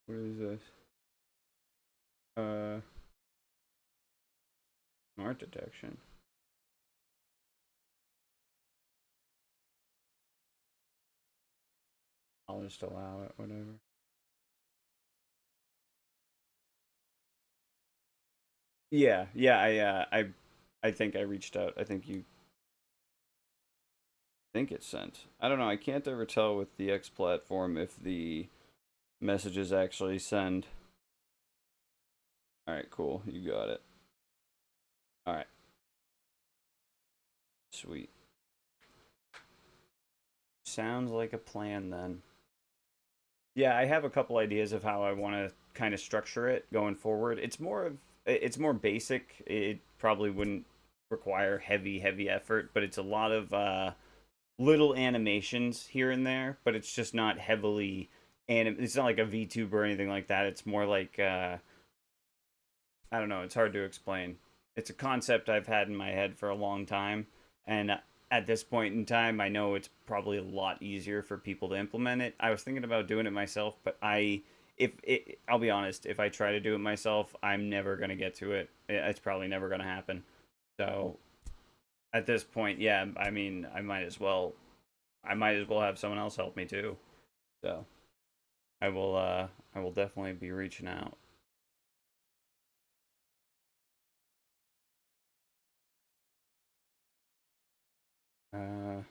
What is this? Uh, Smart detection. I'll just allow it. Whatever. Yeah, yeah. I think I reached out. I think it's sent. I don't know. I can't ever tell with the X platform if the messages actually send. All right, cool. You got it. All right, sweet. Sounds like a plan then. Yeah, I have a couple ideas of how I want to kind of structure it going forward. It's more basic. It probably wouldn't require heavy effort, but it's a lot of little animations here and there, but it's just not heavily it's not like a VTuber or anything like that. It's more like I don't know, it's hard to explain. It's a concept I've had in my head for a long time, and at this point in time, I know it's probably a lot easier for people to implement it. I was thinking about doing it myself, but I'll be honest, if I try to do it myself, I'm never gonna get to it. It's probably never gonna happen. So at this point, yeah, I mean, I might as well have someone else help me too. So I will definitely be reaching out. Uh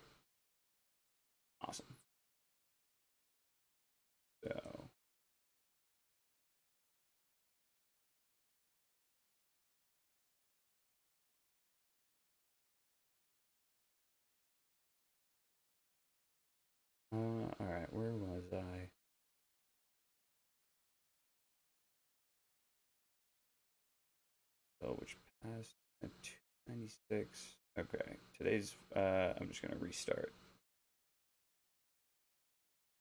Alright, where was I? So, which passed at 296. Okay, today's, I'm just gonna restart.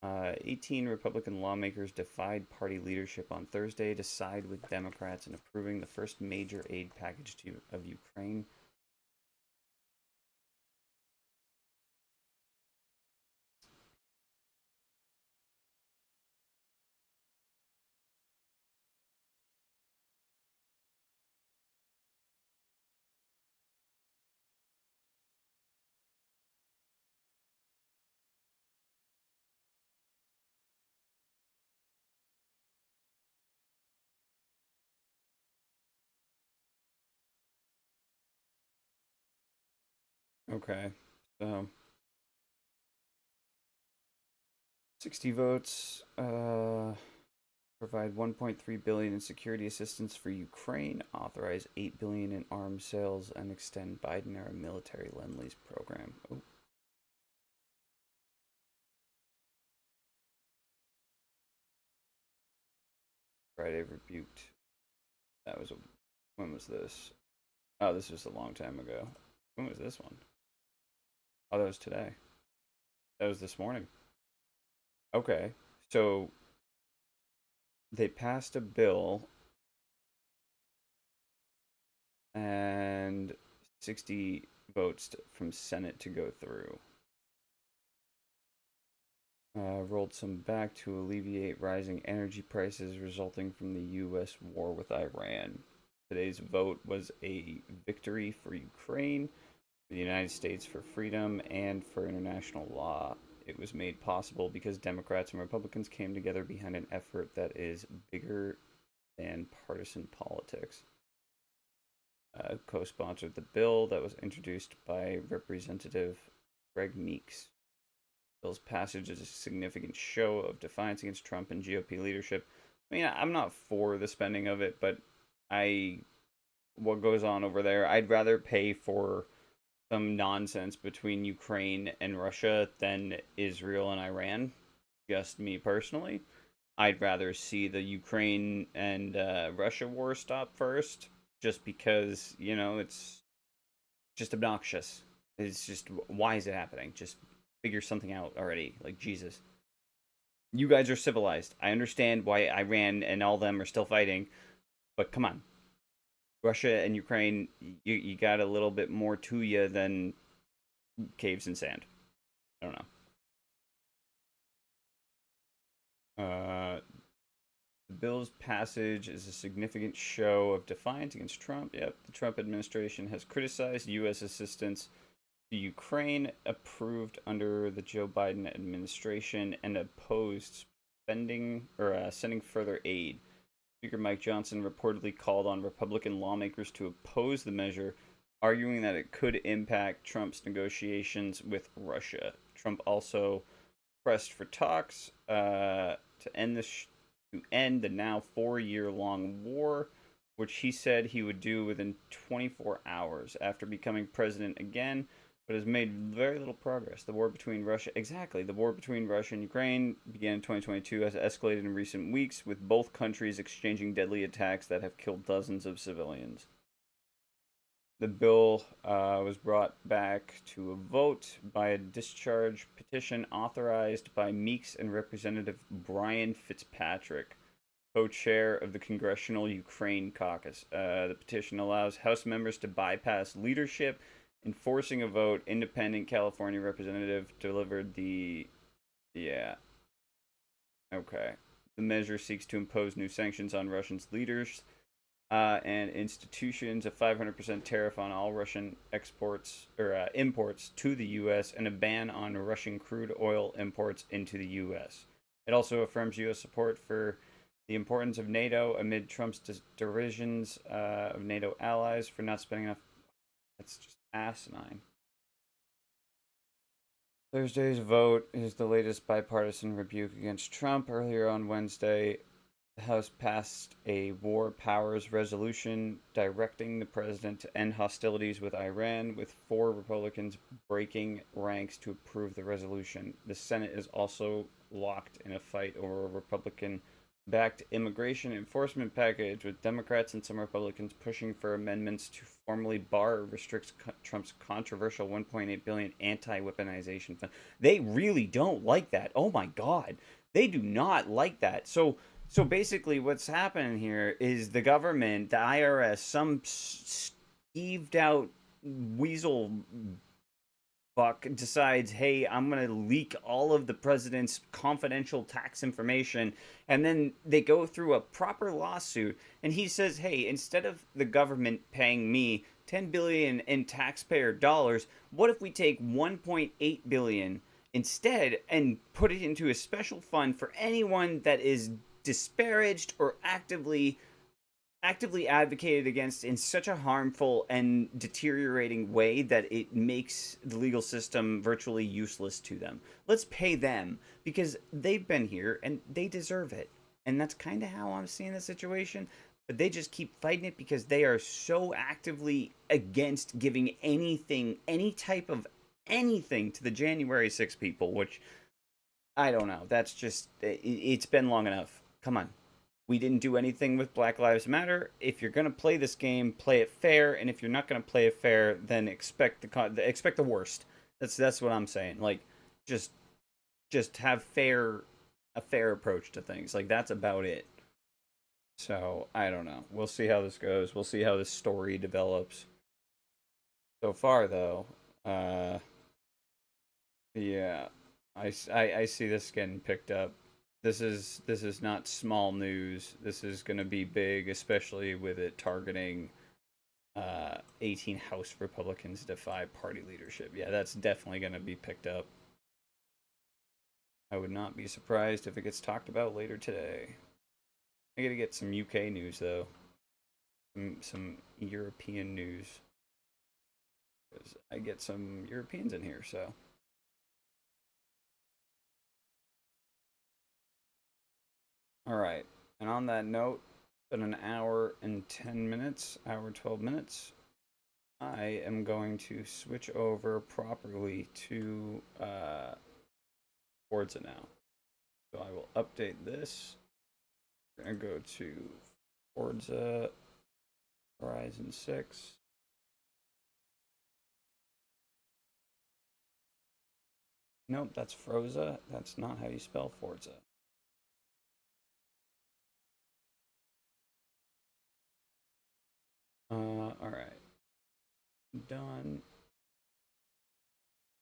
18 Republican lawmakers defied party leadership on Thursday to side with Democrats in approving the first major aid package of Ukraine. Okay, so 60 votes. Provide 1.3 billion in security assistance for Ukraine, authorize 8 billion in arms sales, and extend Biden-era military lend-lease program. Oh. Friday rebuked. That was a. When was this? Oh, this was a long time ago. When was this one? Oh, that was today. That was this morning. Okay, so they passed a bill and 60 votes from Senate to go through. Rolled some back to alleviate rising energy prices resulting from the U.S. war with Iran. Today's vote was a victory for Ukraine, for the United States, for freedom, and for international law. It was made possible because Democrats and Republicans came together behind an effort that is bigger than partisan politics. Co-sponsored the bill that was introduced by Representative Greg Meeks. Bill's passage is a significant show of defiance against Trump and GOP leadership. I mean, I'm not for the spending of it, but what goes on over there, I'd rather pay for some nonsense between Ukraine and Russia than Israel and Iran. Just me personally. I'd rather see the Ukraine and Russia war stop first, just because, it's just obnoxious. It's just, why is it happening? Just figure something out already. Like, Jesus. You guys are civilized. I understand why Iran and all them are still fighting, but come on. Russia and Ukraine, you got a little bit more to you than caves and sand. I don't know. The bill's passage is a significant show of defiance against Trump. Yep, the Trump administration has criticized U.S. assistance to Ukraine, approved under the Joe Biden administration, and opposed spending or sending further aid. Speaker Mike Johnson reportedly called on Republican lawmakers to oppose the measure, arguing that it could impact Trump's negotiations with Russia. Trump also pressed for talks to end the now 4-year-long war, which he said he would do within 24 hours after becoming president again, but has made very little progress. The war between Russia and Ukraine began in 2022, has escalated in recent weeks, with both countries exchanging deadly attacks that have killed dozens of civilians. The bill was brought back to a vote by a discharge petition authorized by Meeks and Representative Brian Fitzpatrick, co-chair of the Congressional Ukraine Caucus. The petition allows House members to bypass leadership, enforcing a vote. Independent California representative delivered the... Yeah. Okay. The measure seeks to impose new sanctions on Russia's leaders and institutions, a 500% tariff on all Russian exports or imports to the U.S., and a ban on Russian crude oil imports into the U.S. It also affirms U.S. support for the importance of NATO amid Trump's derisions of NATO allies for not spending enough. That's just asinine. Thursday's vote is the latest bipartisan rebuke against Trump. Earlier on Wednesday, The House passed a war powers resolution directing the president to end hostilities with Iran, with four Republicans breaking ranks to approve the resolution. The Senate is also locked in a fight over a Republican backed immigration enforcement package, with Democrats and some Republicans pushing for amendments to formally bar or restrict Trump's controversial 1.8 billion anti-weaponization fund. They really don't like that. Oh my god. They do not like that. So basically, what's happening here is the government, the IRS, some skeeved out weasel Buck decides, hey, I'm going to leak all of the president's confidential tax information. And then they go through a proper lawsuit. And he says, hey, instead of the government paying me 10 billion in taxpayer dollars, what if we take 1.8 billion instead and put it into a special fund for anyone that is disparaged or actively advocated against in such a harmful and deteriorating way that it makes the legal system virtually useless to them. Let's pay them because they've been here and they deserve it. And that's kind of how I'm seeing the situation. But they just keep fighting it because they are so actively against giving anything, any type of anything to the January 6 people, which I don't know. That's just, it's been long enough. Come on, we didn't do anything with Black Lives Matter. If you're gonna play this game, play it fair, and if you're not gonna play it fair, then expect the worst. That's what I'm saying. Like, just just have a fair approach to things. Like that's about it. So I don't know. We'll see how this goes. We'll see how this story develops. So far, though, uh, yeah, I see this getting picked up. This is not small news. This is going to be big, especially with it targeting 18 House Republicans defy party leadership. Yeah, that's definitely going to be picked up. I would not be surprised if it gets talked about later today. I got to get some UK news though, some European news, because I get some Europeans in here. So, all right. And on that note, it's been an hour and 10 minutes, hour 12 minutes. I am going to switch over properly to Forza now. So I will update this. We're going to go to Forza Horizon 6. Nope, that's Froza. That's not how you spell Forza. Alright. Done.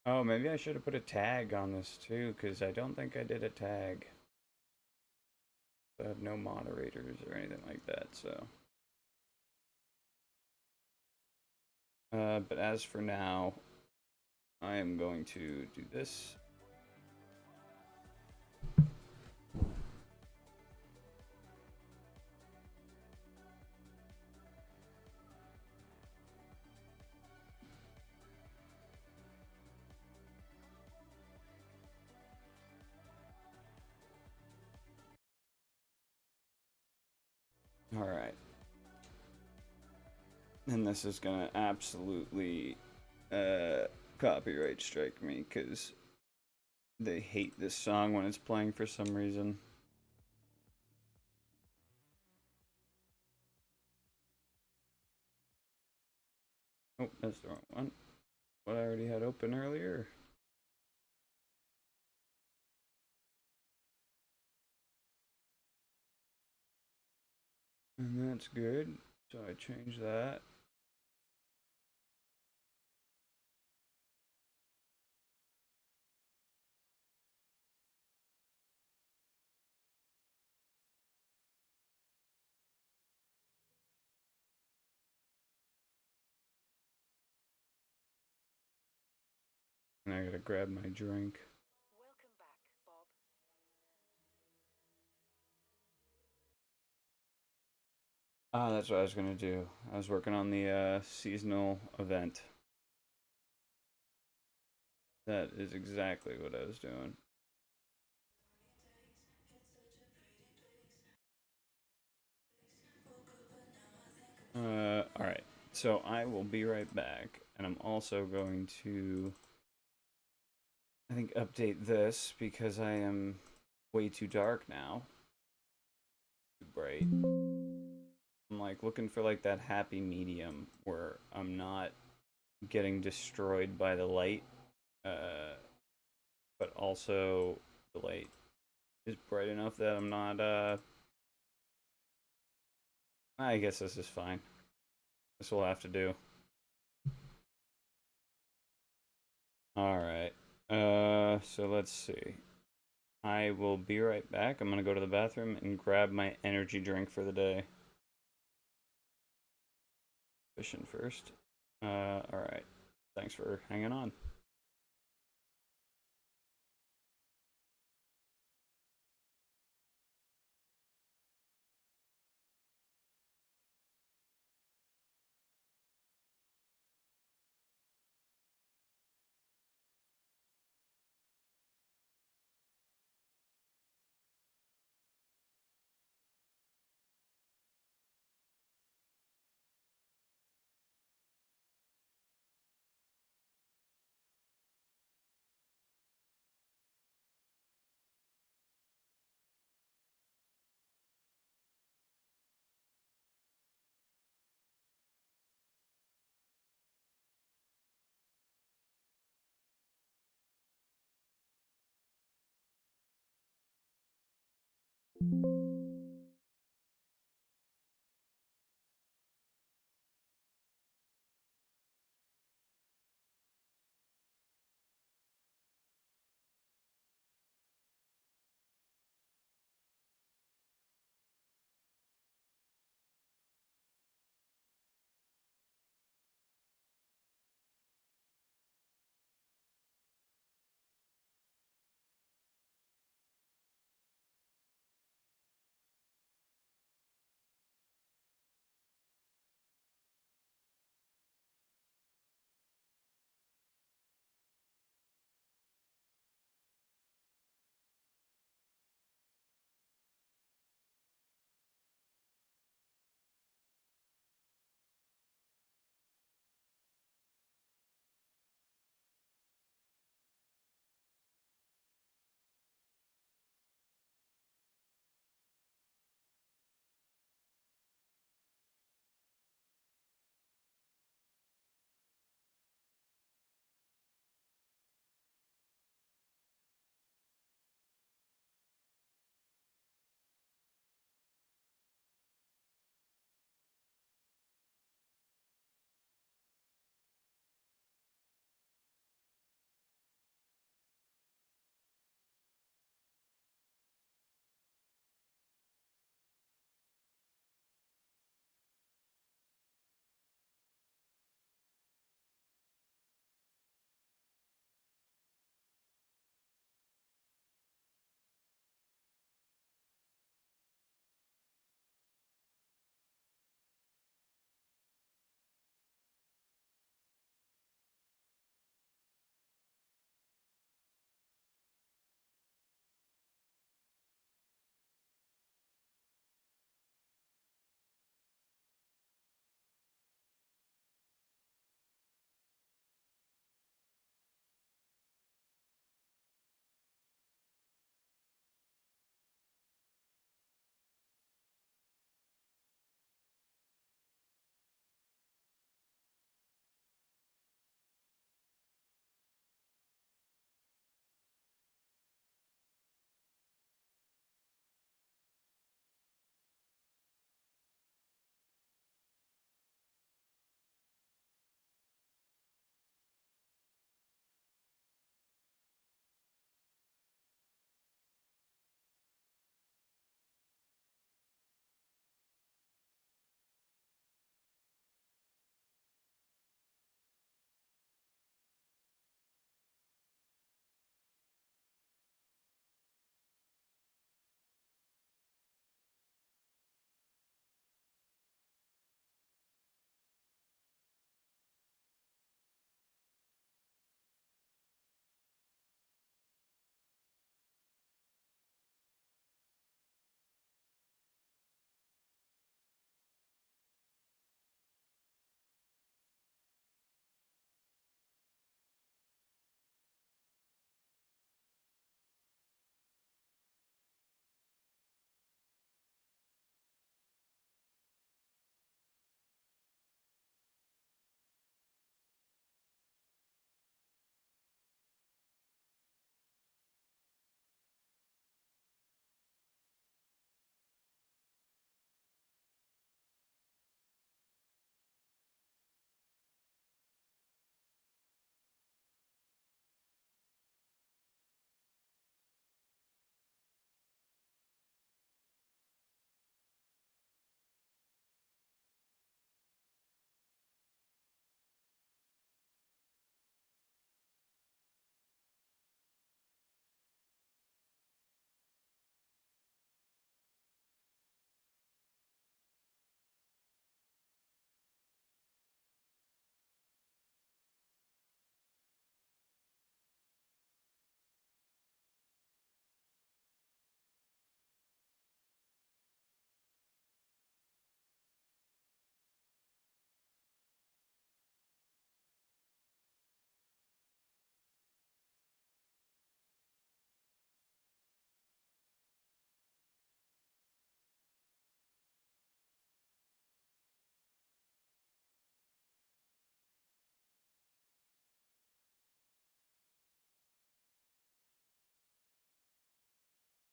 Oh, maybe I should have put a tag on this too, because I don't think I did a tag. I have no moderators or anything like that, so. But as for now, I am going to do this. Alright. And this is gonna absolutely copyright strike me, because they hate this song when it's playing for some reason. Oh, that's the wrong one. What I already had open earlier. And that's good. So I change that. And I gotta grab my drink. Ah, that's what I was gonna do. I was working on the seasonal event. That is exactly what I was doing. So I will be right back, and I'm also going to, I think, update this because I am way too dark now. Too bright. I'm like looking for like that happy medium where I'm not getting destroyed by the light, uh, but also the light is bright enough that I'm not. I guess this is fine. This will have to do. All right. So let's see. I will be right back. I'm gonna go to the bathroom and grab my energy drink for the day. Fishing first. All right. Thanks for hanging on.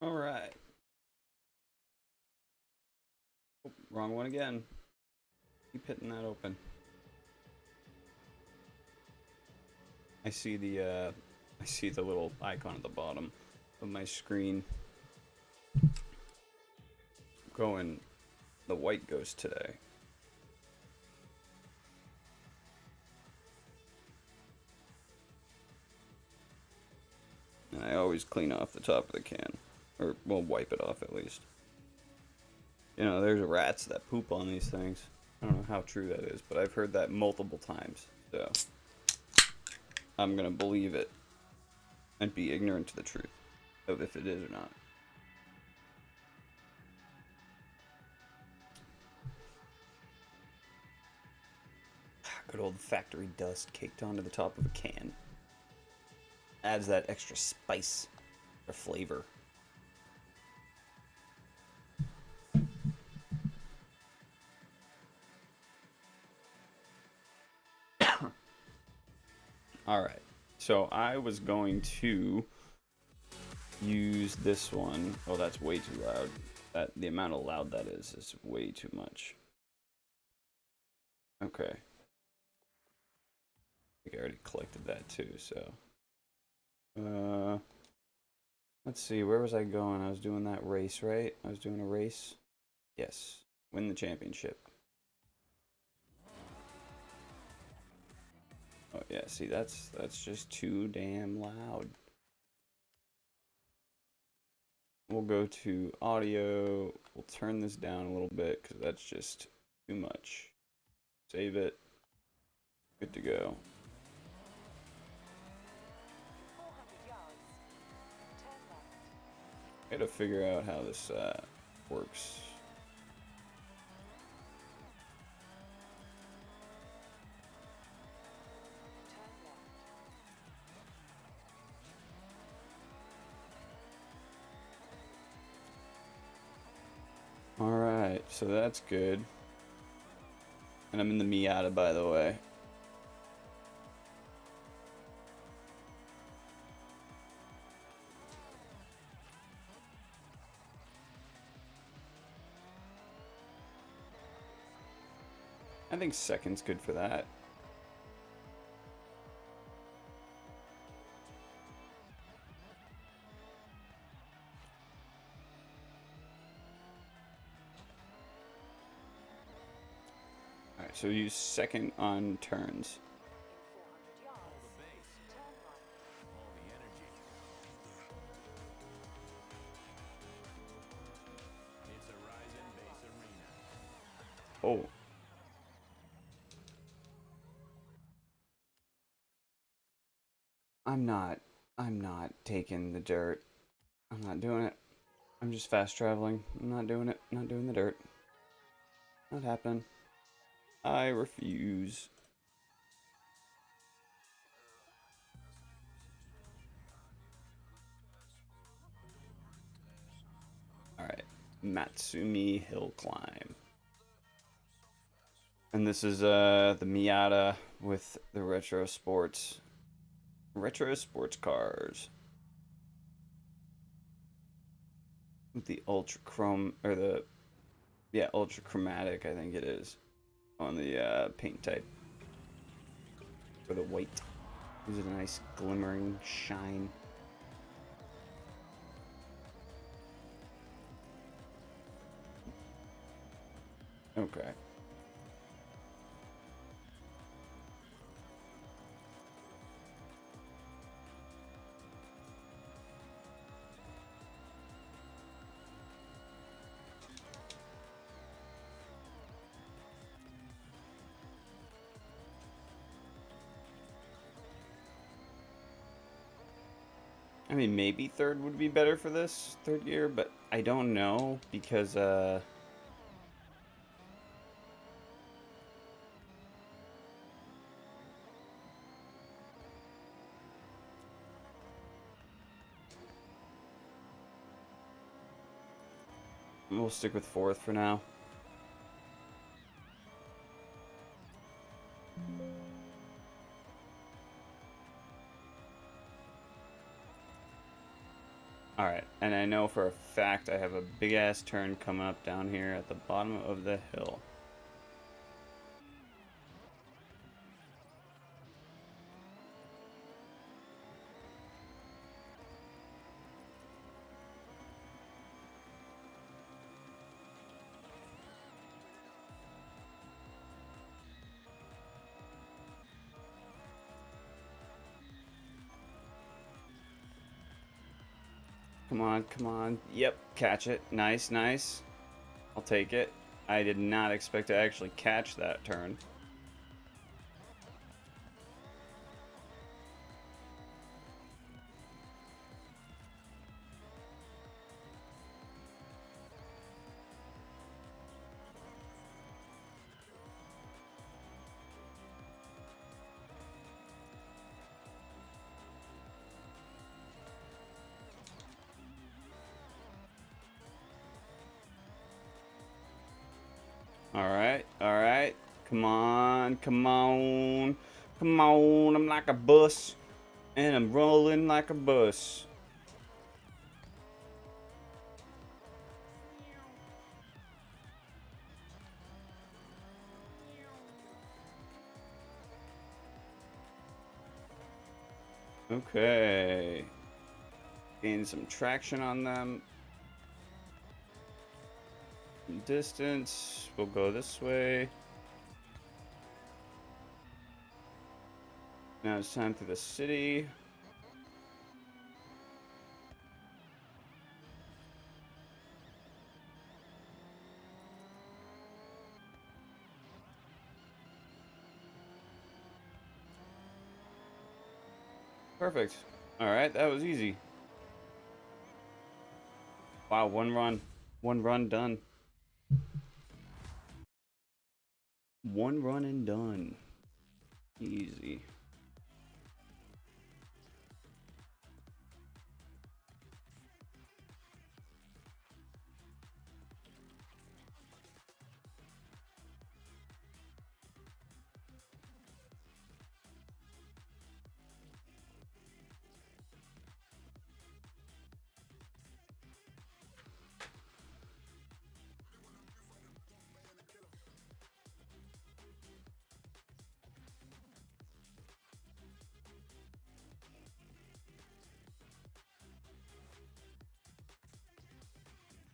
All right. Oh, wrong one again. Keep hitting that open. I see the little icon at the bottom of my screen going the white ghost today. And I always clean off the top of the can. Or, well, wipe it off at least. You know, there's rats that poop on these things. I don't know how true that is, but I've heard that multiple times. So, I'm gonna believe it and be ignorant to the truth of if it is or not. Good old factory dust caked onto the top of a can. Adds that extra spice or flavor. Alright, so I was going to use this one. Oh, that's way too loud. The amount of loud that is way too much. Okay. I think I already collected that too, so. Let's see, where was I going? I was doing that race, right? I was doing a race? Yes. Win the championship. Oh yeah, see that's just too damn loud. We'll go to audio. We'll turn this down a little bit because that's just too much. Save it. Good to go. Gotta figure out how this works. Alright, so that's good. And I'm in the Miata, by the way. I think second's good for that. Alright, so use second on turns. Oh. I'm not taking the dirt. I'm not doing it. I'm just fast traveling. I'm not doing it. I'm not doing the dirt. Not happening. I refuse. Alright. Matsumi Hill Climb. And this is the Miata with the retro sports cars. With the ultra chrome or the ultra chromatic, I think it is, on the paint type. For the white. Gives it a nice glimmering shine. Okay. I mean, maybe third would be better for this, third gear, but I don't know because, we'll stick with fourth for now. Alright, and I know know for a fact I have a big ass turn coming up down here at the bottom of the hill. Come on, come on. Yep, catch it. Nice, nice. I'll take it. I did not expect to actually catch that turn. Alright, alright. Come on, come on. Come on, I'm like a bus. And I'm rolling like a bus. Okay. Gain some traction on them. Distance. We'll go this way. Now it's time through the city. Perfect. Alright, that was easy. Wow, one run. One run done. One run and done. Easy.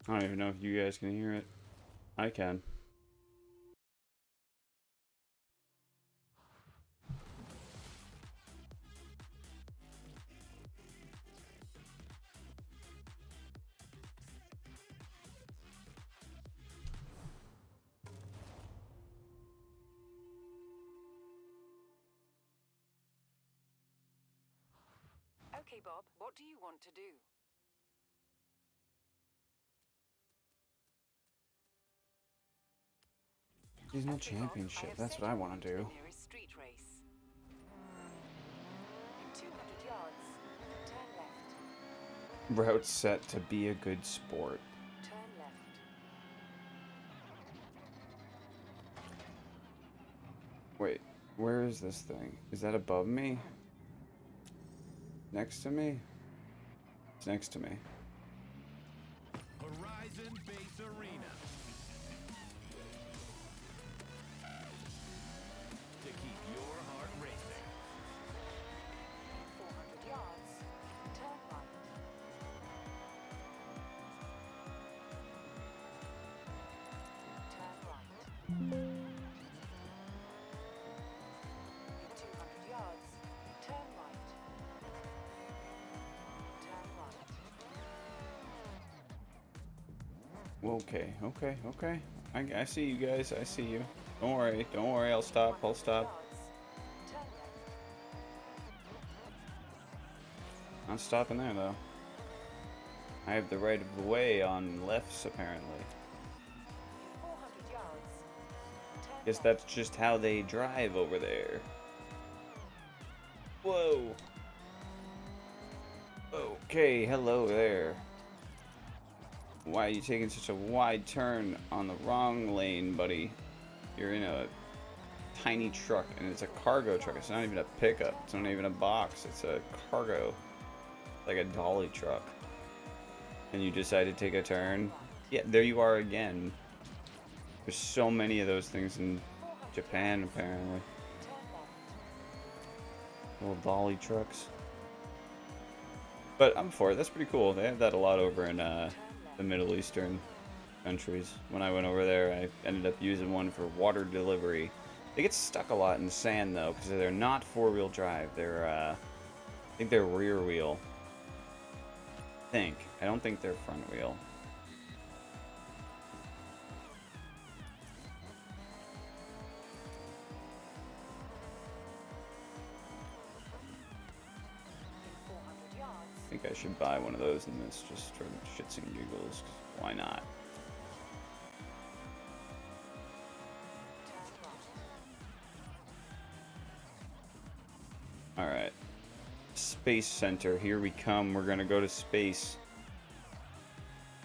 I don't even know if you guys can hear it. I can.
Okay, Bob, what do you want to do?
Seasonal
Okay, Bob,
championship.
have
That's
set
what I
you
want
to
to
the
do.
nearest street race. In 200 yards, turn left.
Route set to be a good sport.
Turn left.
Wait, where is this thing? Is that above me? Next to me? It's next to me.
Horizon Base Arena. To keep your heart racing.
400 yards, turn right. Turn right. In 200 yards, turn right. Turn right.
Okay, okay, okay. I see you guys. I see you. Don't worry. Don't worry. I'll stop. I'll
100
stop.
yards, turn left.
Not stopping there, though. I have the right of the way on lefts, apparently.
400 yards, turn
Guess
left.
that's just how they drive over there. Whoa. Okay, hello there. Why are you taking such a wide turn on the wrong lane, buddy? You're in a tiny truck, and it's a cargo truck. It's not even a pickup. It's not even a box. It's a cargo. Like a dolly truck. and you decide to take a turn, yeah, there you are again. There's so many of those things in
400
Japan,
yards.
apparently.
Turn left.
Little dolly trucks. But I'm for it. That's pretty cool. They have that a lot over in the Middle Eastern countries. When I went over there, I ended up using one for water delivery. They get stuck a lot in sand, though, because they're not four-wheel drive. They're, I think they're rear wheel. I don't think they're front wheel.
In 400 yards.
I think I should buy one of those in this just for shits and giggles. 'Cause why not?
Turn right.
Alright. Space Center. Here we come. We're gonna go to space.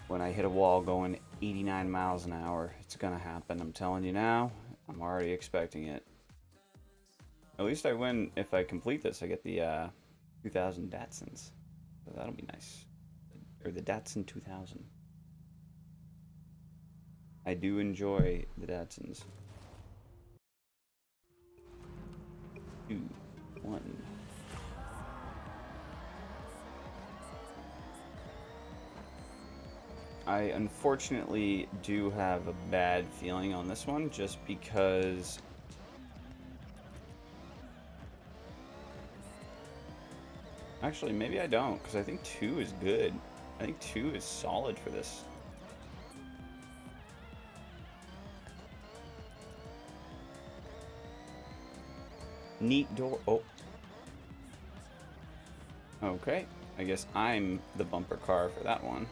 When I hit a wall going 89 miles an hour, it's gonna happen. I'm telling you now. I'm already expecting it. At least I win if I complete this. I get the 2000 Datsuns. So that'll be nice. Or the Datsun 2000. I do enjoy the Datsuns. 2, 1. I unfortunately do have a bad feeling on this one just because actually maybe I don't, because I think 2 is good. I think 2 is solid for this. Neat door. Oh. Okay. I guess I'm the bumper car for that one.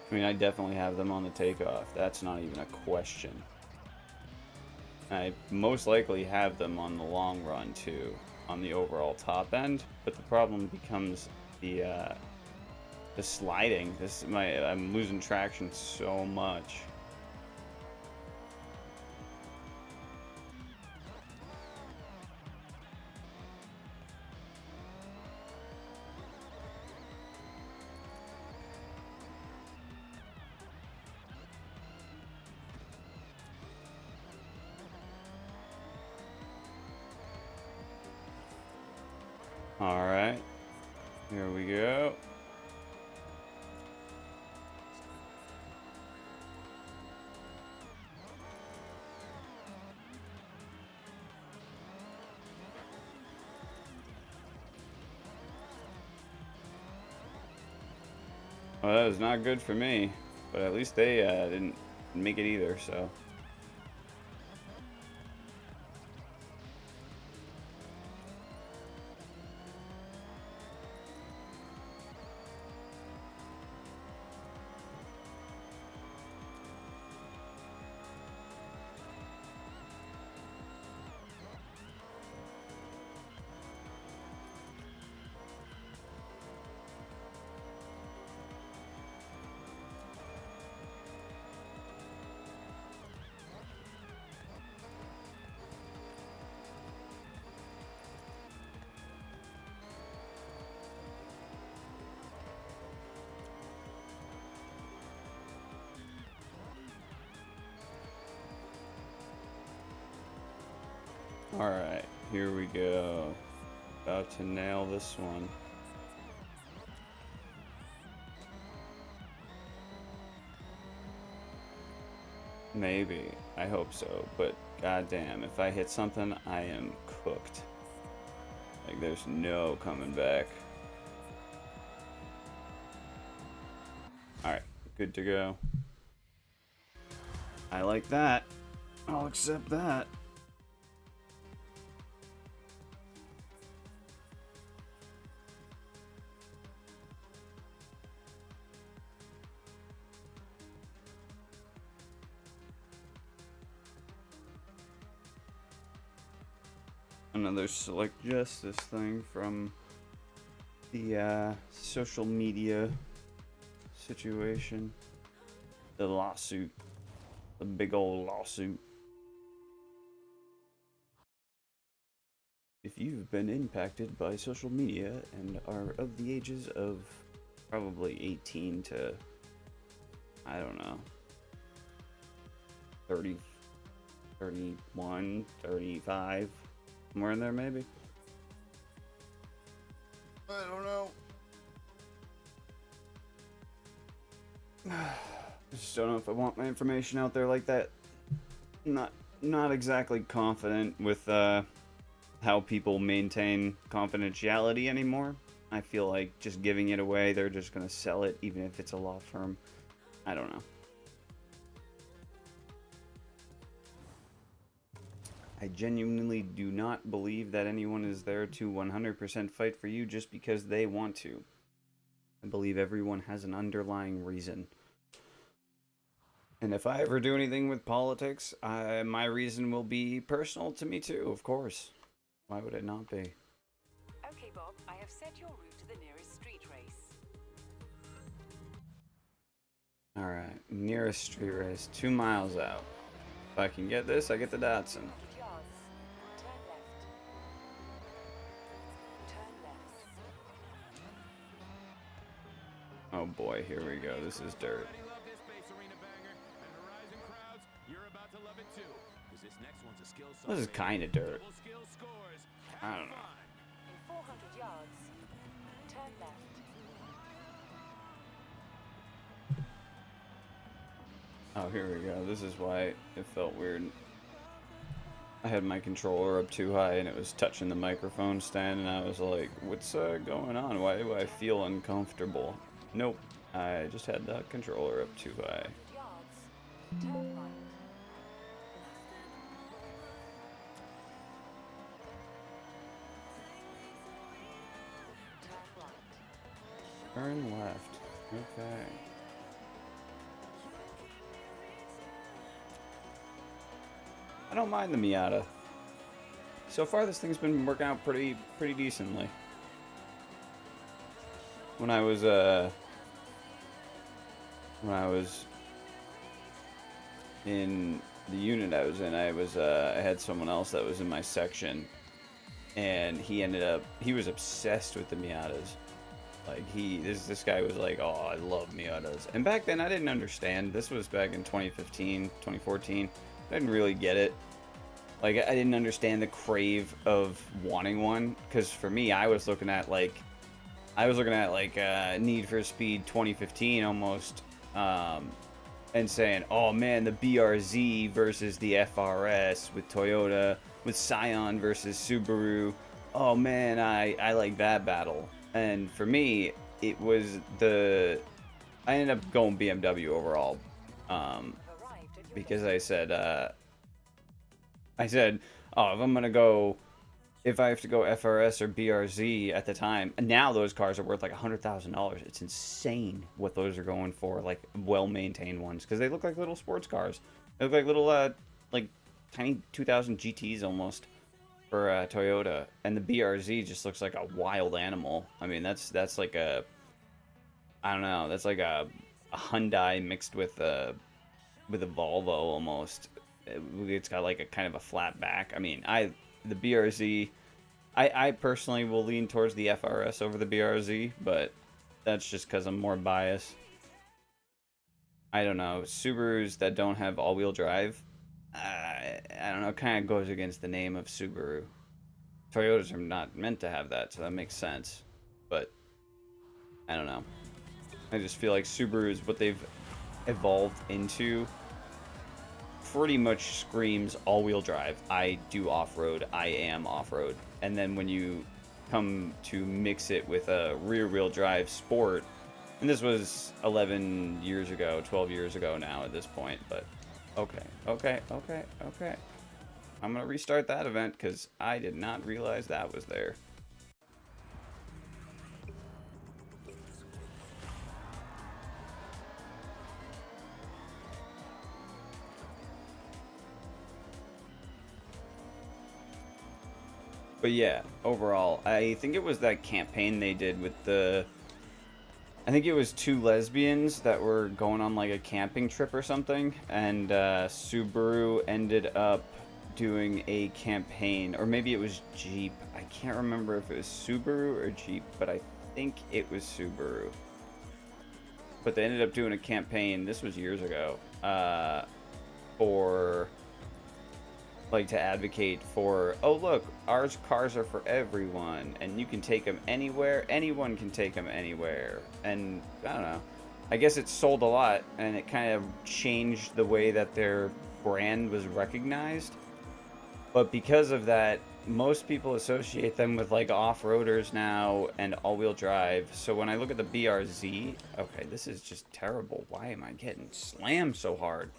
I mean, I definitely have them on the takeoff. That's not even a question. I most likely have them on the long run, too, on the overall top end. But the problem becomes the sliding. I'm losing traction so much. Alright, here we go. Well, that was not good for me, but at least they didn't make it either, so. Alright, here we go. About to nail this one. Maybe. I hope so. But goddamn, if I hit something, I am cooked. Like, there's no coming back. Alright, good to go. I like that. I'll accept that. Another select justice thing from the social media situation. The lawsuit. The big old lawsuit. If you've been impacted by social media and are of the ages of probably 18 to, I don't know, 30, 31, 35, somewhere in there maybe. I don't know. I just don't know if I want my information out there like that. Not exactly confident with how people maintain confidentiality anymore. I feel like just giving it away, they're just gonna sell it, even if it's a law firm. I don't know. I genuinely do not believe that anyone is there to 100% fight for you just because they want to. I believe everyone has an underlying reason. And if I ever do anything with politics, my reason will be personal to me too, of course. Why would it not be?
Okay, Bob, I have set your route to the nearest street race.
Alright, nearest street race, 2 miles out. If I can get this, I get the Datsun.
200 yards. Turn left. Turn left.
Oh boy, here we go. This is dirt.
Already love this Space Arena banger, and Horizon crowds, you're about to love it too. Because this next one's a skill
This is kind of dirt.
Double skill scores.
I don't know.
In 400 yards. Turn left.
Oh, here we go. This is why it felt weird. I had my controller up too high and it was touching the microphone stand and I was like, what's going on? Why do I feel uncomfortable? Nope. I just had the controller up too high.
100 yards. Turn right. Turn right.
Turn left. Okay. I don't mind the Miata. So far, this thing's been working out pretty decently. When I was in the unit I was in, I had someone else that was in my section, and he was obsessed with the Miatas. Like this guy was like, oh, I love Miatas. And back then I didn't understand. This was back in 2015, 2014. I didn't really get it. Like, I didn't understand the crave of wanting one, because for me, I was looking at like Need for Speed 2015 almost, and saying, oh man, the BRZ versus the FRS with Toyota, with Scion versus Subaru. Oh man, I like that battle. And for me, it was I ended up going BMW overall, because I said, oh, if I have to go FRS or BRZ at the time, and now those cars are worth like $100,000. It's insane what those are going for, like well-maintained ones, because they look like little sports cars. They look like little, like tiny 2000 GTs almost for Toyota, and the BRZ just looks like a wild animal. I mean, that's like I don't know, that's like a Hyundai mixed with a Volvo almost. It's got like a kind of a flat back. I mean, the BRZ, I personally will lean towards the FRS over the BRZ, but that's just because I'm more biased. I don't know, Subarus that don't have all-wheel drive, I don't know, kind of goes against the name of Subaru. Toyotas are not meant to have that, so that makes sense. But I don't know. I just feel like Subaru is what they've evolved into. Pretty much screams all-wheel drive. I do off-road. I am off-road. And then when you come to mix it with a rear-wheel drive sport, and this was 11 years ago, 12 years ago now at this point, but okay. I'm gonna restart that event because I did not realize that was there. But yeah, overall, I think it was that campaign they did with the. I think it was two lesbians that were going on like a camping trip or something, and Subaru ended up doing a campaign, or maybe it was Jeep. I can't remember if it was Subaru or Jeep, but I think it was Subaru. But they ended up doing a campaign, this was years ago, for like to advocate for, oh look, our cars are for everyone and you can take them anywhere, anyone can take them anywhere. And I don't know, I guess it sold a lot and it kind of changed the way that their brand was recognized. But because of that, most people associate them with like off-roaders now and all-wheel drive. So when I look at the BRZ, okay, this is just terrible. Why am I getting slammed so hard?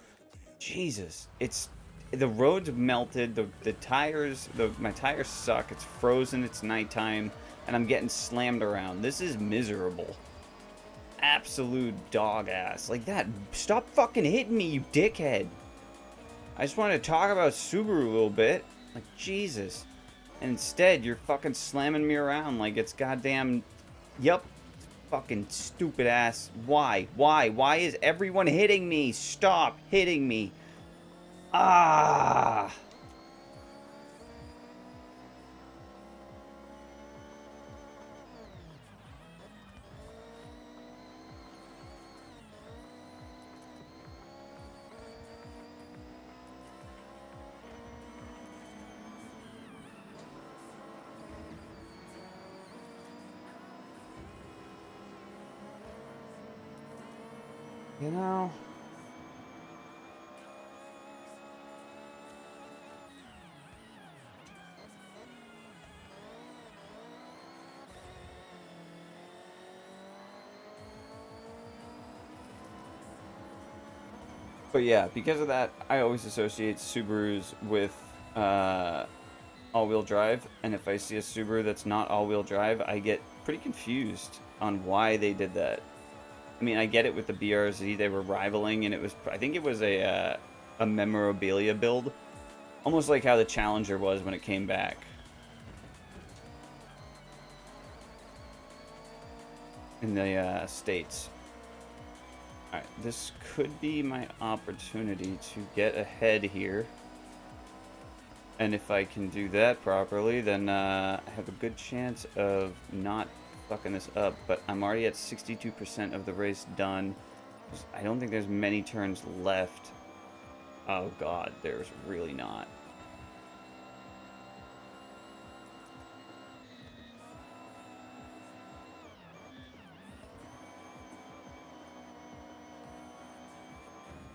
Jesus, it's the roads melted, the tires, my tires suck. It's frozen, it's nighttime, and I'm getting slammed around. This is miserable. Absolute dog ass. Like that. Stop fucking hitting me, you dickhead. I just wanted to talk about Subaru a little bit. Like, Jesus. And instead, you're fucking slamming me around like it's goddamn... Yup. Fucking stupid ass. Why? Why? Why is everyone hitting me? Stop hitting me. Ah. You know... But yeah, because of that, I always associate Subarus with all-wheel drive. And if I see a Subaru that's not all-wheel drive, I get pretty confused on why they did that. I mean, I get it with the BRZ; they were rivaling, and it was. I think it was a memorabilia build, almost like how the Challenger was when it came back. In the States. Alright, this could be my opportunity to get ahead here. And if I can do that properly, then I have a good chance of not fucking this up. But I'm already at 62% of the race done. I don't think there's many turns left. Oh god, there's really not.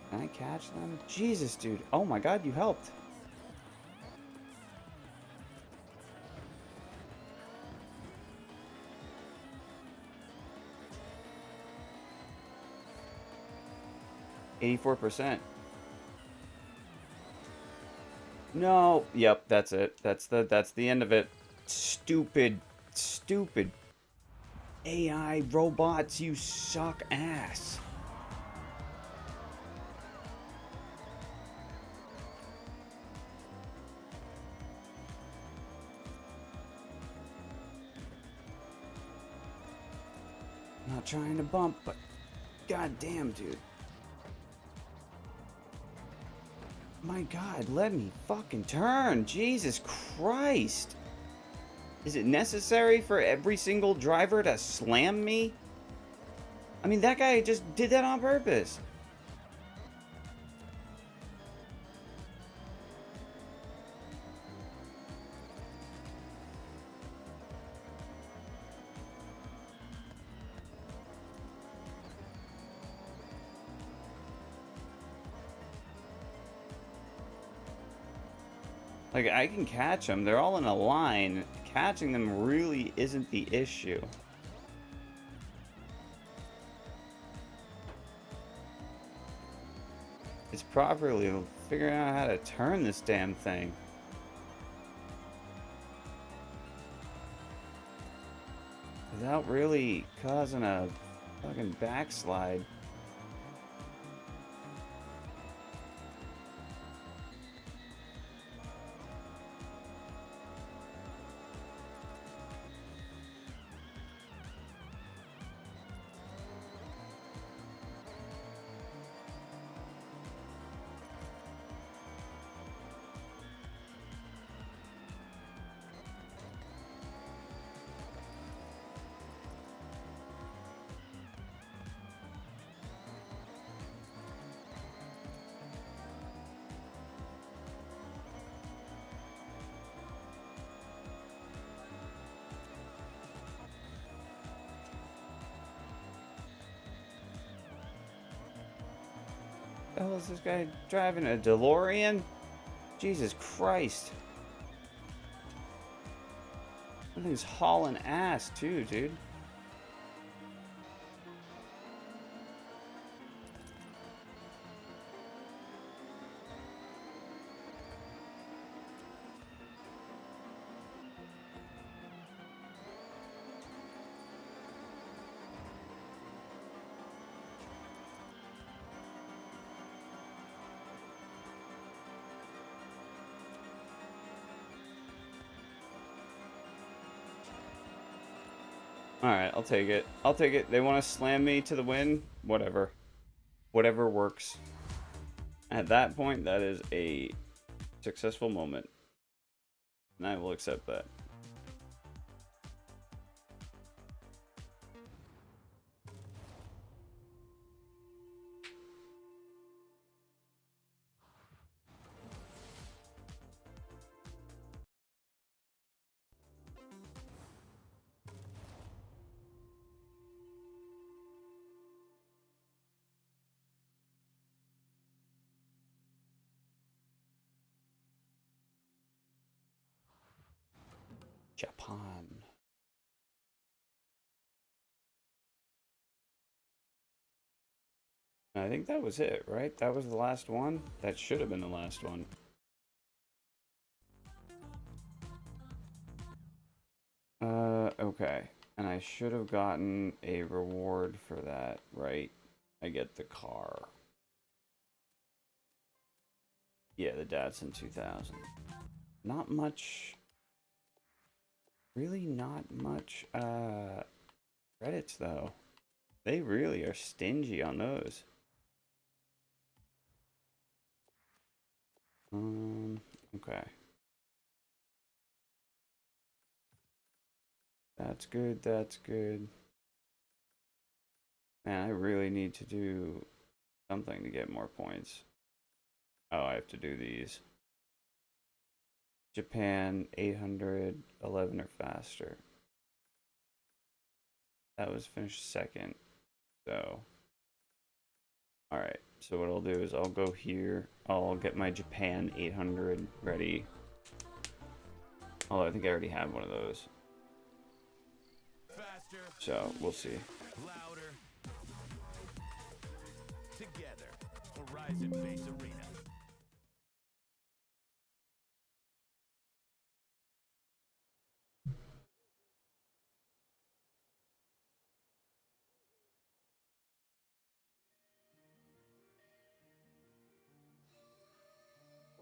Can I catch them? Jesus, dude. Oh my god, you helped. %. No. Yep, that's it. That's the end of it. Stupid AI robots, you suck ass. Not trying to bump, but goddamn, dude. My god, let me fucking turn. Jesus Christ. Is it necessary for every single driver to slam me? I mean, that guy just did that on purpose. Like, I can catch them. They're all in a line. Catching them really isn't the issue. It's properly figuring out how to turn this damn thing. Without really causing a fucking backslide. The hell is this guy driving? A DeLorean? Jesus Christ. That thing's hauling ass too, dude. Alright, I'll take it. I'll take it. They want to slam me to the win? Whatever. Whatever works. At that point, that is a successful moment. And I will accept that. Japan. I think that was it, right? That was the last one? That should have been the last one. Okay. And I should have gotten a reward for that, right? I get the car. Yeah, the Datsun 2000. Not much... Really not much, credits, though. They really are stingy on those. Okay. That's good, that's good. Man, I really need to do something to get more points. Oh, I have to do these. Japan, 800, 11 or faster. That was finished second, so. Alright, so what I'll do is I'll go here. I'll get my Japan 800 ready. Although I think I already have one of those.
Faster,
So, we'll see.
louder. Together, Horizon Base Arena.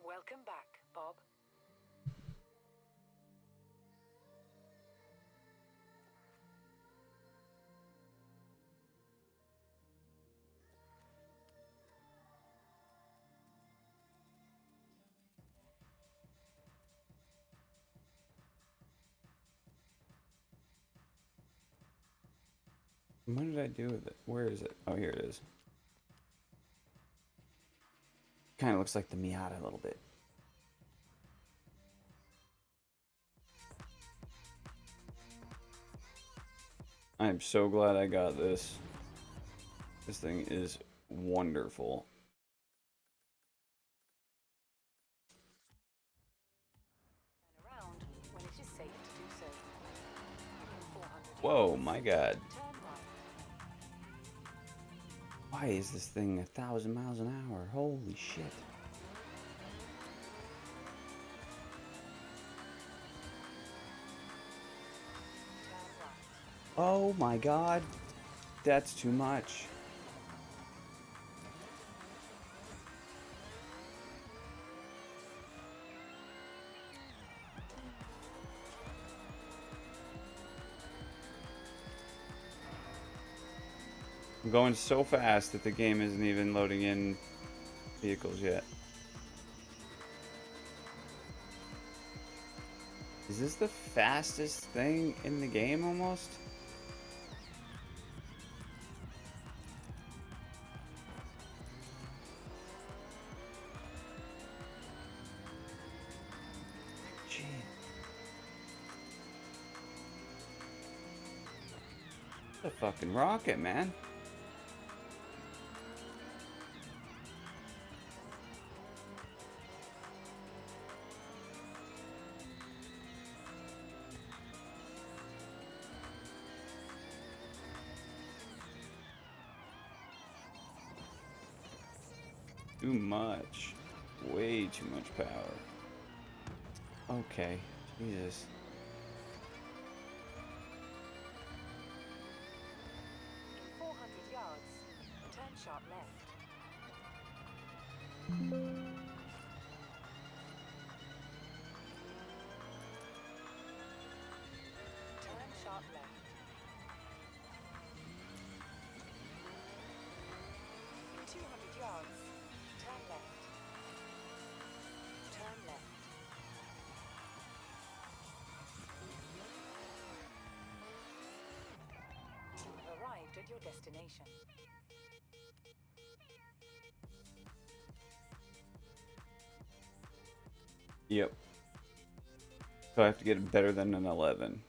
Welcome back, Bob.
What did I do with it? Where is it? Oh, here it is. Kind of looks like the Miata a little bit. I'm so glad I got this. This thing is wonderful.
Turn around when it is safe to do so. In 400
Whoa,
yards,
my God.
turn right.
Why is this thing 1,000 miles an hour? Holy shit.
Turn right.
Oh my God. That's too much. I'm going so fast that the game isn't even loading in vehicles yet. Is this the fastest thing in the game almost? Gee. It's a fucking rocket, man. Too much. Way too much power. Okay. Jesus.
In 400 yards, turn sharp left. Turn sharp left. In 200 yards, turn left. Turn left. You have arrived at your destination.
Yep. So I have to get better than an 11.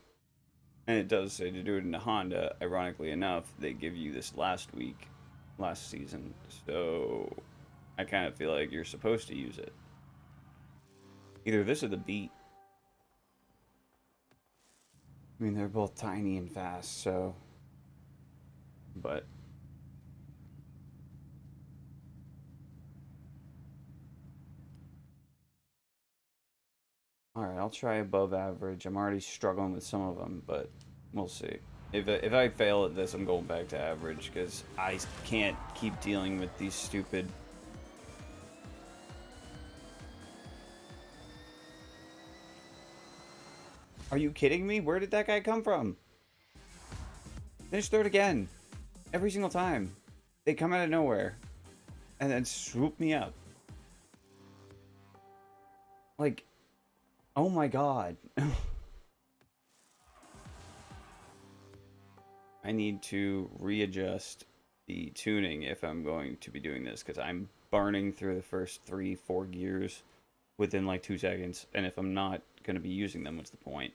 And it does say to do it in a Honda. Ironically enough, they give you this last season. So I kind of feel like you're supposed to use it. Either this or the Beat. I mean, they're both tiny and fast, so. But. Alright, I'll try above average. I'm already struggling with some of them, but we'll see. If I fail at this, I'm going back to average, because I can't keep dealing with these stupid... Are you kidding me? Where did that guy come from? Finish third again. Every single time. They come out of nowhere. And then swoop me up. Like, oh my god. I need to readjust the tuning if I'm going to be doing this, because I'm burning through the first 3-4 gears within like 2 seconds, and if I'm not going to be using them, what's the point?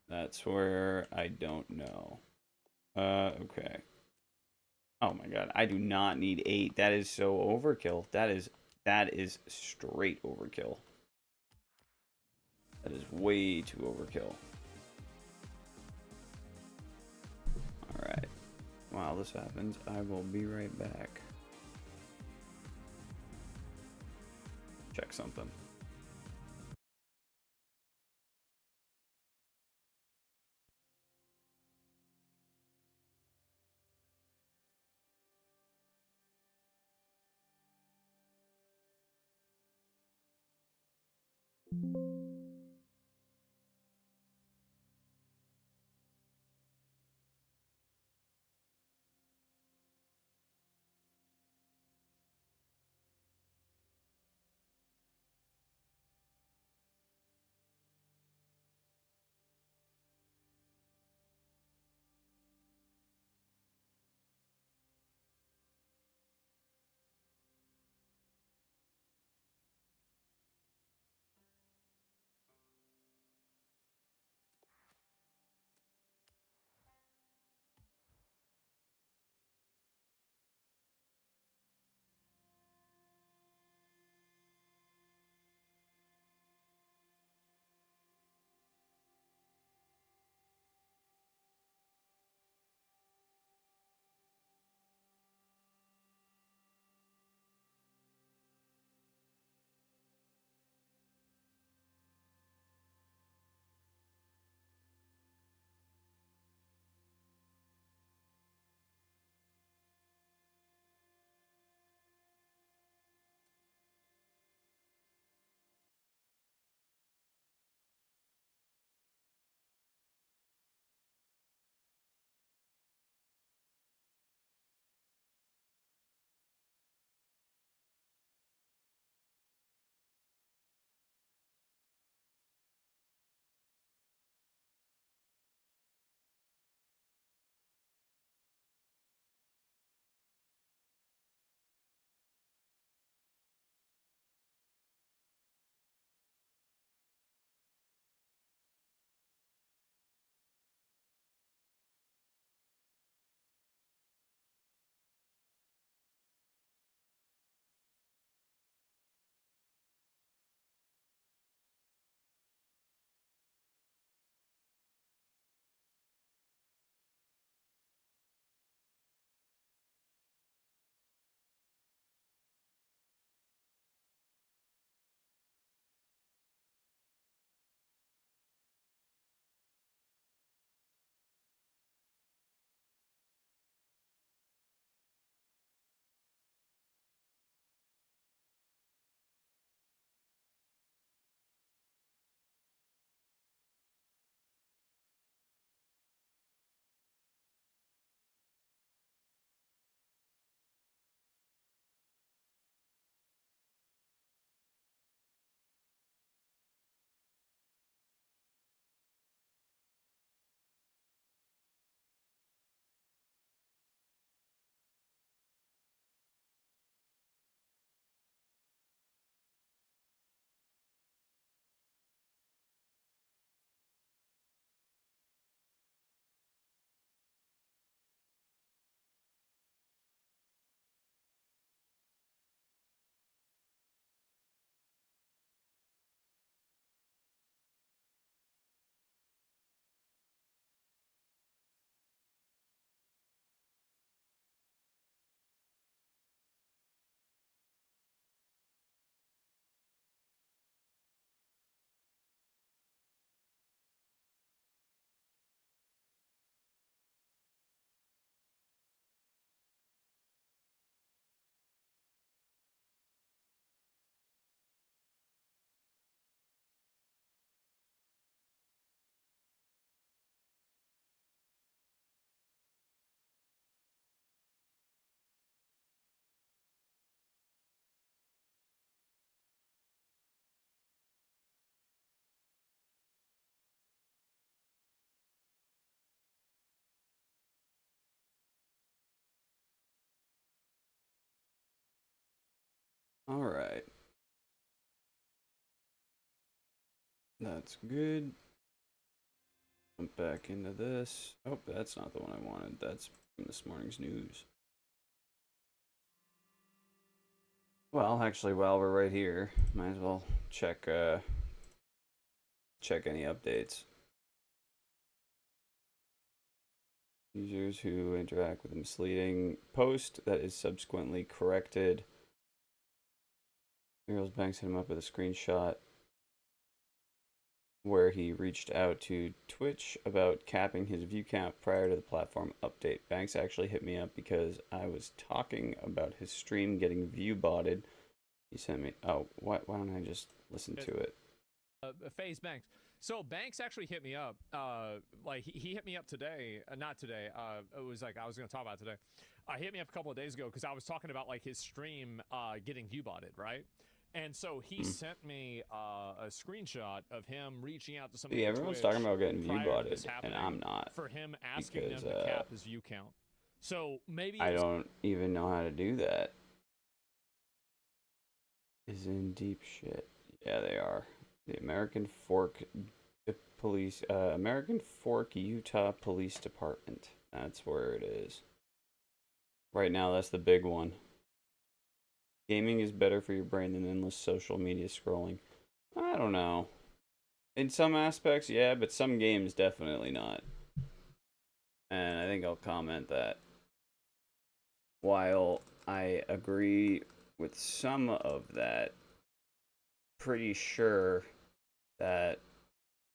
That's where I don't know. Okay. Oh my god, I do not need 8. That is so overkill. That is straight overkill. That is way too overkill. Alright. While this happens, I will be right back. Check something. All right. That's good. Jump back into this. Oh, that's not the one I wanted. That's from this morning's news. Well, actually, while we're right here, might as well check check any updates. Users who interact with a misleading post that is subsequently corrected. Muriel's Banks hit him up with a screenshot where he reached out to Twitch about capping his view count prior to the platform update. Banks actually hit me up because I was talking about his stream getting view botted. He sent me. Oh, why don't I just listen to it?
FaZe Banks. So Banks actually hit me up. Like he hit me up today. Not today. It was like I was gonna talk about it today. He hit me up a couple of days ago because I was talking about like his stream getting view botted, right? And so he sent me a screenshot of him reaching out to somebody.
Yeah,
at
everyone's
Twitch
talking about getting view
prior to
botted,
this
and
happening
I'm not.
for him asking
Because
them to cap his view count. So maybe
I
it was
don't even know how to do that. Is in deep shit. Yeah, they are. The American Fork Police, American Fork, Utah Police Department. That's where it is. Right now, that's the big one. Gaming is better for your brain than endless social media scrolling. I don't know. In some aspects, yeah, but some games definitely not. And I think I'll comment that while I agree with some of that, pretty sure that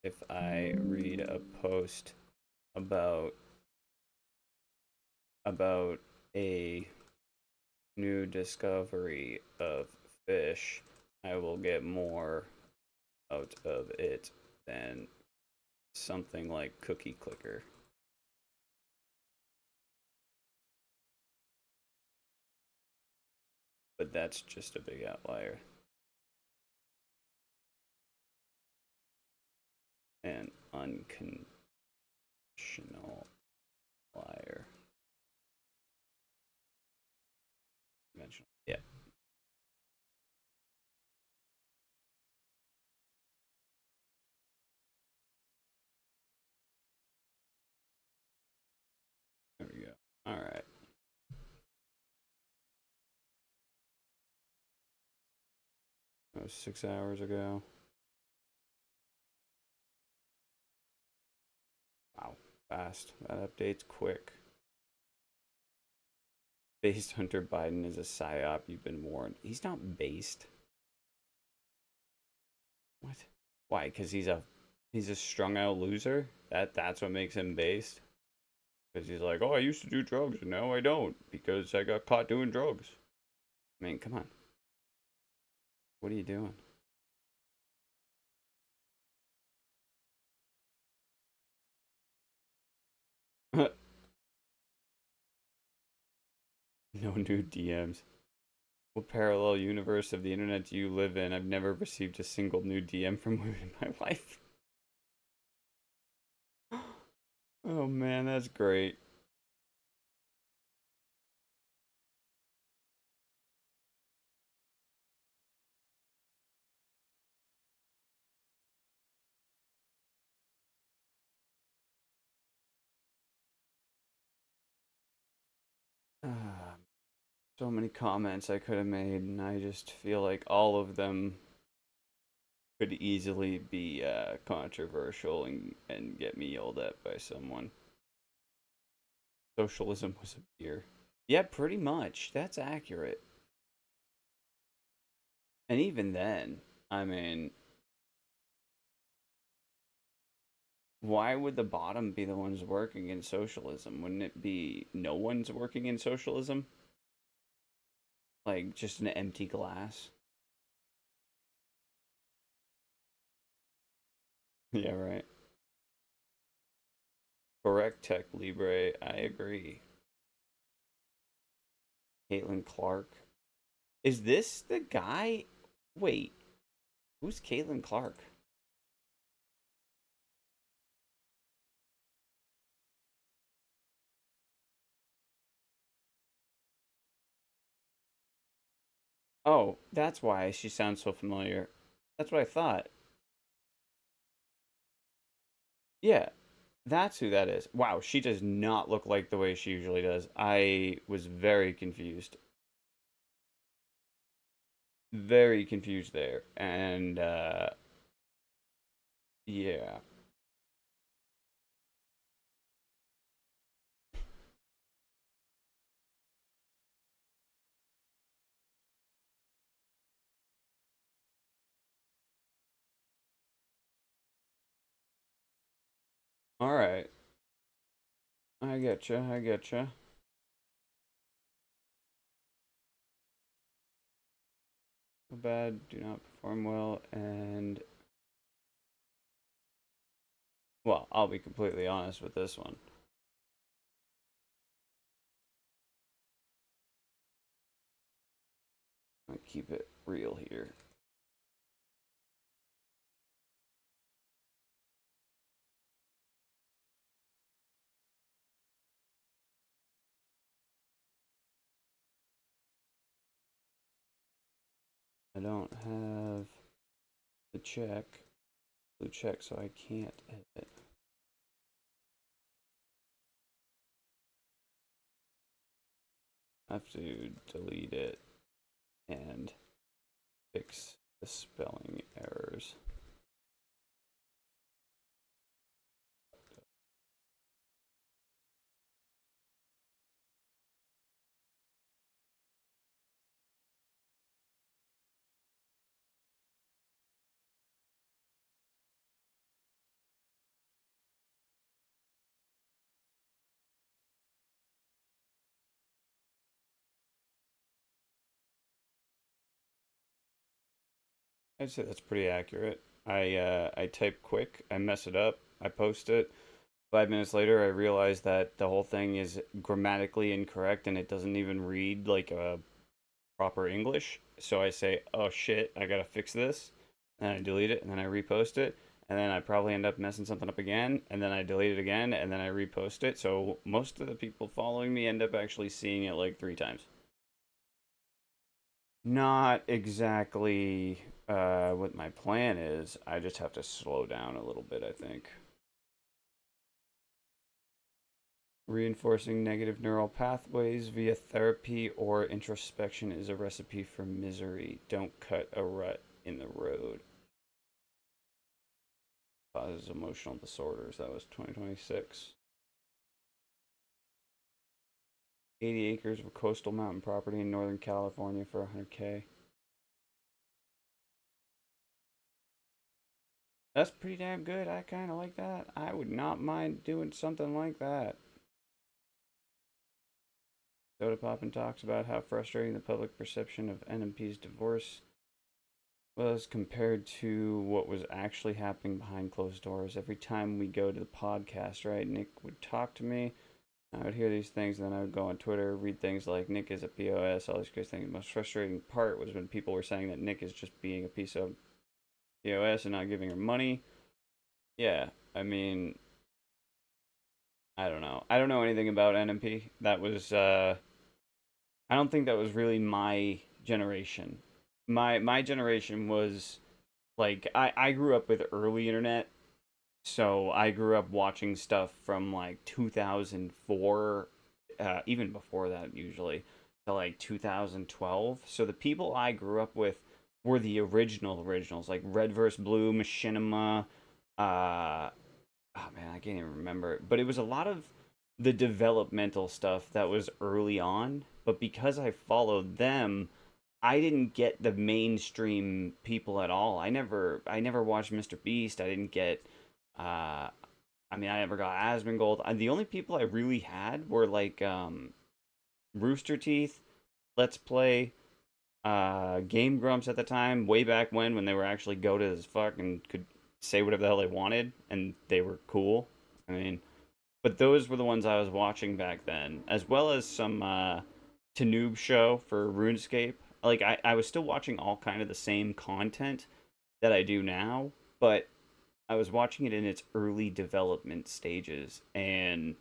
if I read a post about a new discovery of fish, I will get more out of it than something like Cookie Clicker. But that's just a big outlier. An unconventional liar. Conventional. Yeah. There we go. All right. That was 6 hours ago. Wow. Fast. That update's quick. Based Hunter Biden is a psyop. You've been warned. He's not based. What? Why? Because he's a strung out loser. That's what makes him based. Because he's like, oh, I used to do drugs and now I don't because I got caught doing drugs. I mean, come on. What are you doing? No new DMs. What parallel universe of the internet do you live in? I've never received a single new DM from women in my life. Oh man, that's great. So many comments I could have made, and I just feel like all of them could easily be controversial and get me yelled at by someone. Socialism was a beer. Yeah, pretty much. That's accurate. And even then, I mean, why would the bottom be the ones working in socialism? Wouldn't it be no one's working in socialism? Like just an empty glass? Yeah, right. Correct, Tech Libre. I agree. Caitlin Clark. Is this the guy? Wait, who's Caitlin Clark? Oh, that's why she sounds so familiar. That's what I thought. Yeah, that's who that is. Wow, she does not look like the way she usually does. I was very confused. Very confused there. And yeah. All right. I getcha. I getcha. Bad, do not perform well, and well, I'll be completely honest with this one. I keep it real here. I don't have the check, blue check, so I can't edit. I have to delete it and fix the spelling errors. I'd say that's pretty accurate. I type quick, I mess it up, I post it. 5 minutes later, I realize that the whole thing is grammatically incorrect and it doesn't even read like a proper English. So I say, "Oh shit, I gotta fix this," and I delete it, and then I repost it, and then I probably end up messing something up again, and then I delete it again, and then I repost it. So most of the people following me end up actually seeing it like 3 times. Not exactly what my plan is. I just have to slow down a little bit, I think. Reinforcing negative neural pathways via therapy or introspection is a recipe for misery. Don't cut a rut in the road. Causes emotional disorders. That was 2026. 80 acres of coastal mountain property in Northern California for 100K. That's pretty damn good. I kind of like that. I would not mind doing something like that. Soda Poppin talks about how frustrating the public perception of NMP's divorce was compared to what was actually happening behind closed doors. Every time we go to the podcast, right, Nick would talk to me. I would hear these things, and then I would go on Twitter, read things like Nick is a POS, all these crazy things. The most frustrating part was when people were saying that Nick is just being a piece of POS and not giving her money. Yeah, I mean, I don't know. I don't know anything about NMP. That was, I don't think that was really my generation. My generation was like I grew up with early internet, so I grew up watching stuff from like 2004, even before that usually, to like 2012. So the people I grew up with were the originals, like Red vs. Blue, Machinima, oh man, I can't even remember it. But it was a lot of the developmental stuff that was early on. But because I followed them, I didn't get the mainstream people at all. I never watched Mr. Beast. I didn't get I mean I never got Asmongold. The only people I really had were like Rooster Teeth, Let's Play, Game Grumps at the time, way back when they were actually goated as fuck and could say whatever the hell they wanted and they were cool. I mean, but those were the ones I was watching back then, as well as some Tanoob show for RuneScape. Like I was still watching all kind of the same content that I do now, but I was watching it in its early development stages, and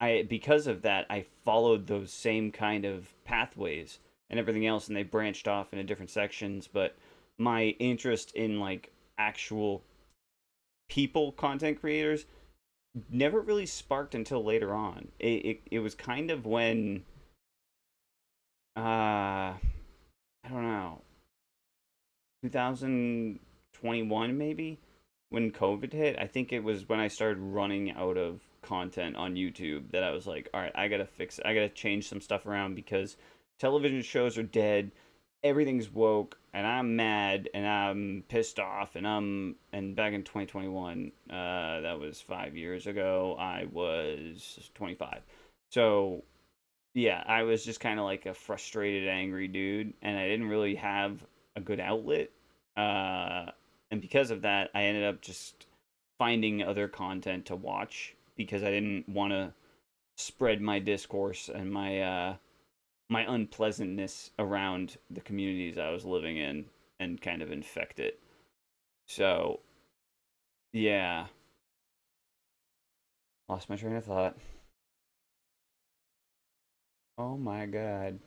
I because of that I followed those same kind of pathways, and everything else, and they branched off into different sections. But my interest in like actual people content creators never really sparked until later on. It was kind of when I don't know, 2021 maybe, when COVID hit. I think it was when I started running out of content on YouTube that I was like, all right, I gotta fix it. I gotta change some stuff around because television shows are dead. Everything's woke, and I'm mad, and I'm pissed off, and back in 2021, that was 5 years ago. I was 25, so yeah, I was just kind of like a frustrated, angry dude, and I didn't really have a good outlet. Uh, and because of that, I ended up just finding other content to watch because I didn't want to spread my discourse and my unpleasantness around the communities I was living in and kind of infect it. So, yeah, lost my train of thought. Oh my god,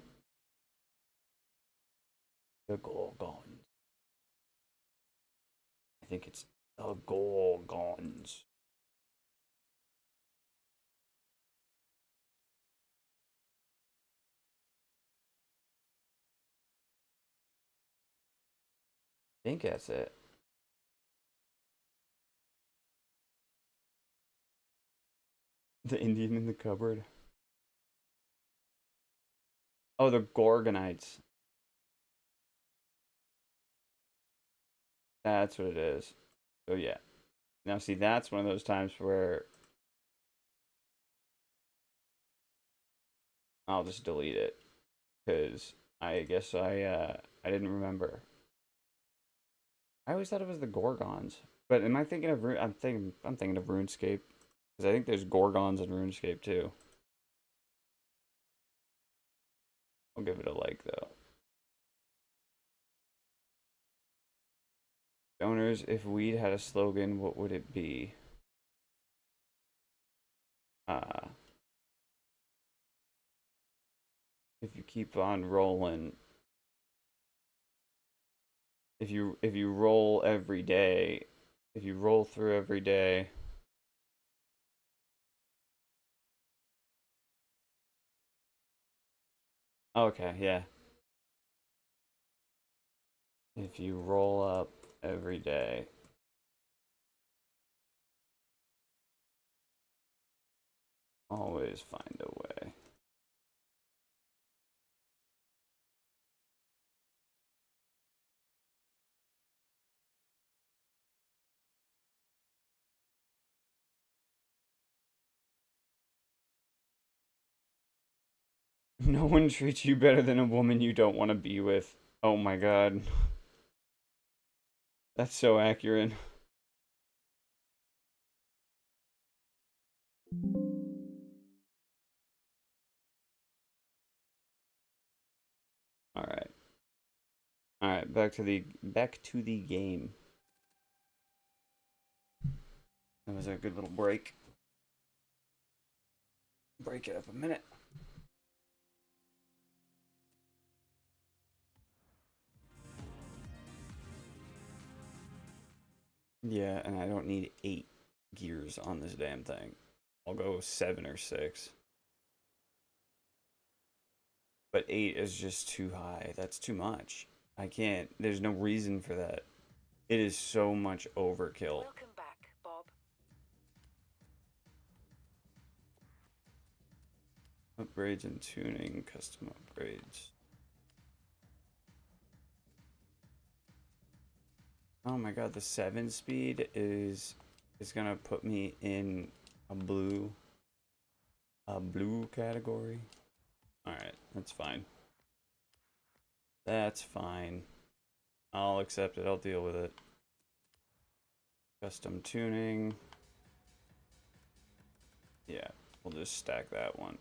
the Gorgons. I think it's the Gorgons. I think that's it. The Indian in the cupboard. Oh, the Gorgonites. That's what it is. So yeah. Now see, that's one of those times where I'll just delete it because I guess I didn't remember. I always thought it was the Gorgons, but am I thinking of I'm thinking of RuneScape because I think there's Gorgons in RuneScape too. I'll give it a like though. Donors, if weed had a slogan, what would it be? Uh, if you keep on rolling, if you roll every day, if you roll through every day. Okay, yeah. If you roll up every day, always find a way. No one treats you better than a woman you don't want to be with. Oh my god. That's so accurate. All right. All right, back to the game. That was a good little break. Break it up a minute. Yeah, and I don't need 8 gears on this damn thing. I'll go 7 or 6. But 8 is just too high. That's too much. I can't. There's no reason for that. It is so much overkill.
Welcome back, Bob.
Upgrades and tuning, custom upgrades. Oh my god, the 7 speed is gonna put me in a blue category. Alright, that's fine. That's fine. I'll accept it, I'll deal with it. Custom tuning. Yeah, we'll just stack that one.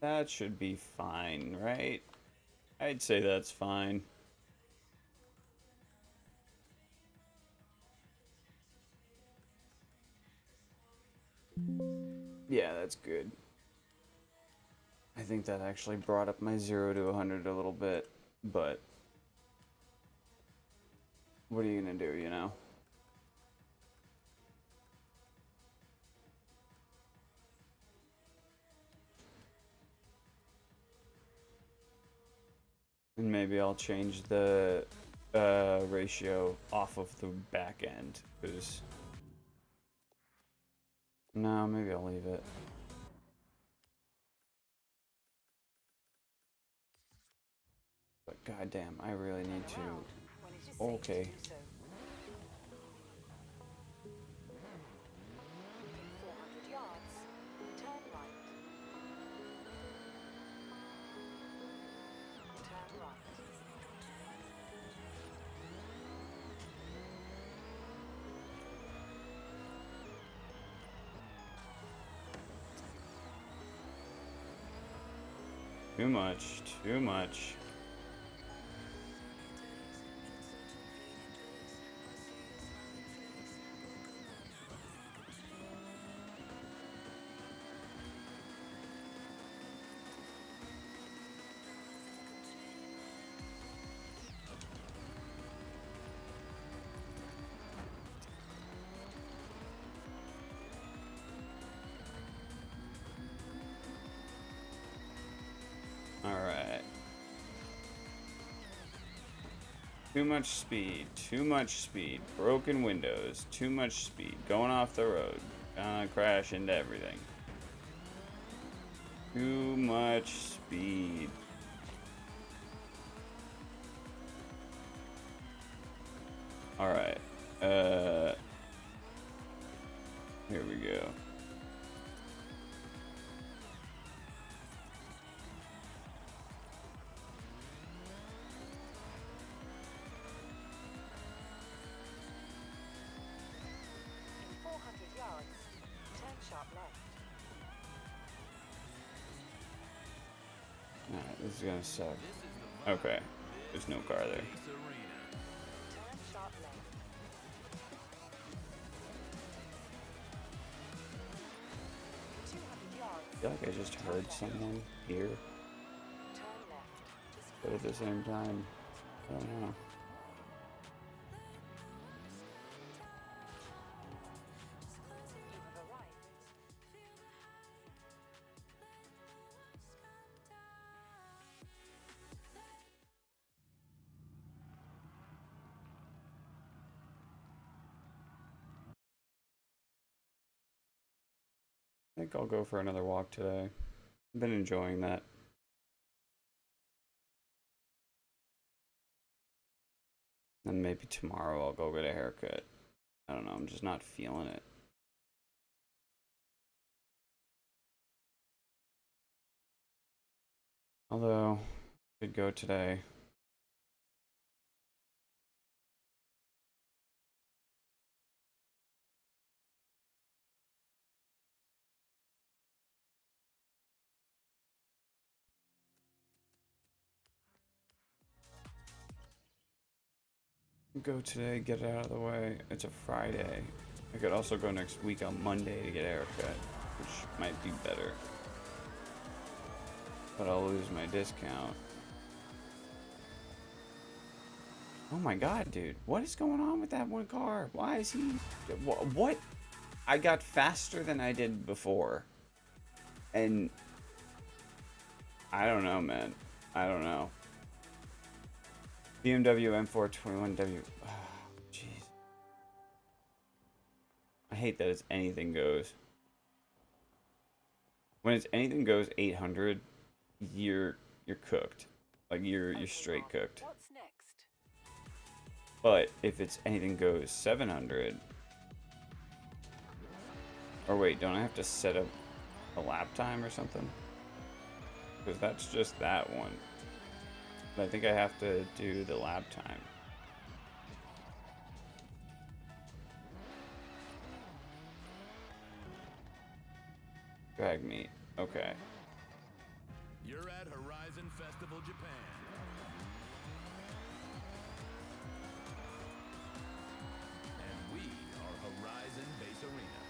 That should be fine, right? I'd say that's fine. Yeah, that's good. I think that actually brought up my 0 to 100 a little bit, but what are you gonna do, you know? And maybe I'll change the ratio off of the back end, because... No, maybe I'll leave it. But goddamn, I really need to...
When it is safe to
Okay.
do so. In 400 yards, turn right. Turn right.
Too much, too much. Alright. Too much speed, too much speed. Broken windows, too much speed. Going off the road. Gonna crash into everything. Too much speed. Alright. Here we go.
In 400 yards, turn sharp left.
Alright, this is gonna suck. Okay. There's no car there.
Turn sharp left. 200 yards,
I feel like I just heard someone here,
turn left.
but at the same time, I don't know.
You have arrived.
I think I'll go for another walk today. I've been enjoying that. And maybe tomorrow I'll go get a haircut. I don't know, I'm just not feeling it. Although, could go today. Go today, get it out of the way. It's a Friday. I could also go next week on Monday to get a haircut, which might be better. But I'll lose my discount. Oh my god, dude. What is going on with that one car? Why is he... What? I got faster than I did before. And... I don't know, man. I don't know. BMW M421W. Oh, jeez. I hate that it's anything goes. When it's anything goes 800, you're cooked. Like you're straight cooked.
What's next?
But if it's anything goes 700, or wait, don't I have to set up a lap time or something? Because that's just that one. But I think I have to do the lap time. Drag meet. Okay.
You're at Horizon Festival Japan. And we are Horizon Base Arena.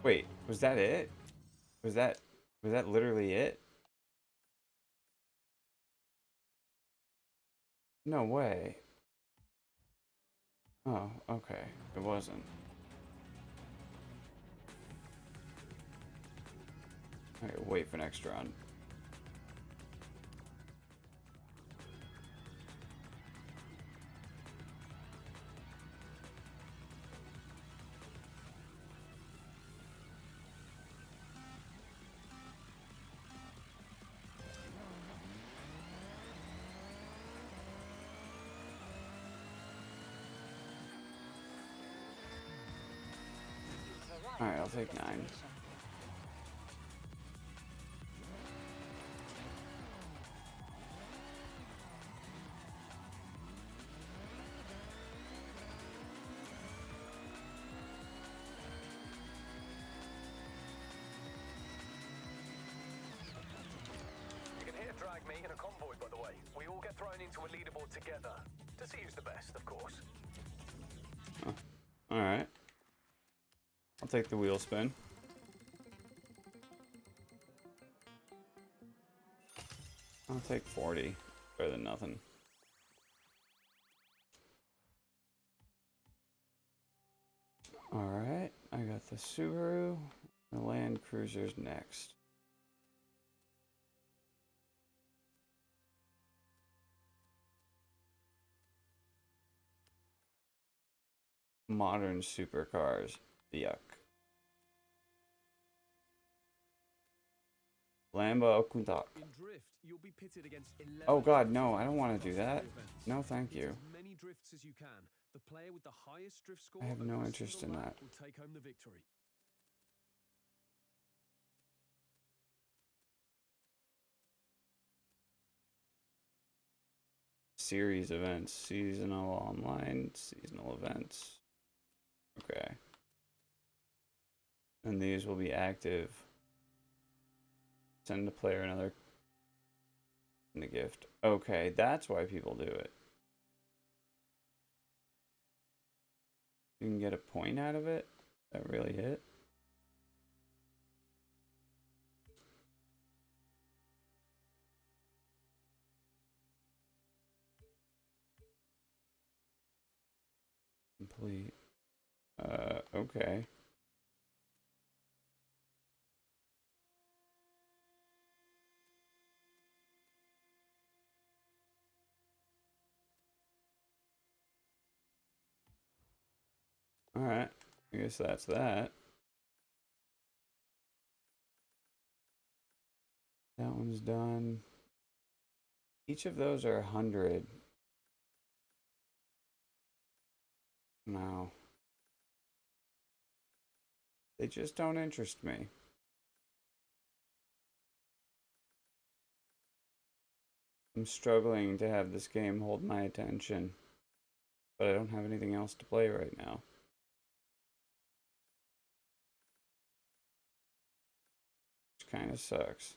Wait, was that it? Was that literally it? No way. Oh, okay. It wasn't. Okay, wait for next run. Alright, I'll take 9.
You can hear drag me in a convoy, by the way. We all get thrown into a leaderboard together. To see who's the best, of course.
Huh. Alright. I'll take the wheel spin. I'll take 40. Better than nothing. Alright, I got the Subaru. The Land Cruiser's next. Modern supercars. Yuck. Lambo Countach.
In drift, you'll be pitted against 11
Oh god, no, I don't want to do
across
that.
the events.
No, thank
Hit
you.
as many drifts as you can. The player with the highest drift score
I have no
over a
interest
single
in
lap
that.
will take home the victory.
Series events. Seasonal online. Seasonal events. Okay. And these will be active. Send the player another in a gift. Okay, that's why people do it. You can get a point out of it? That really it? Complete. Okay. Alright. I guess that's that. That one's done. Each of those are 100. No. They just don't interest me. I'm struggling to have this game hold my attention. But I don't have anything else to play right now. Which kind of sucks.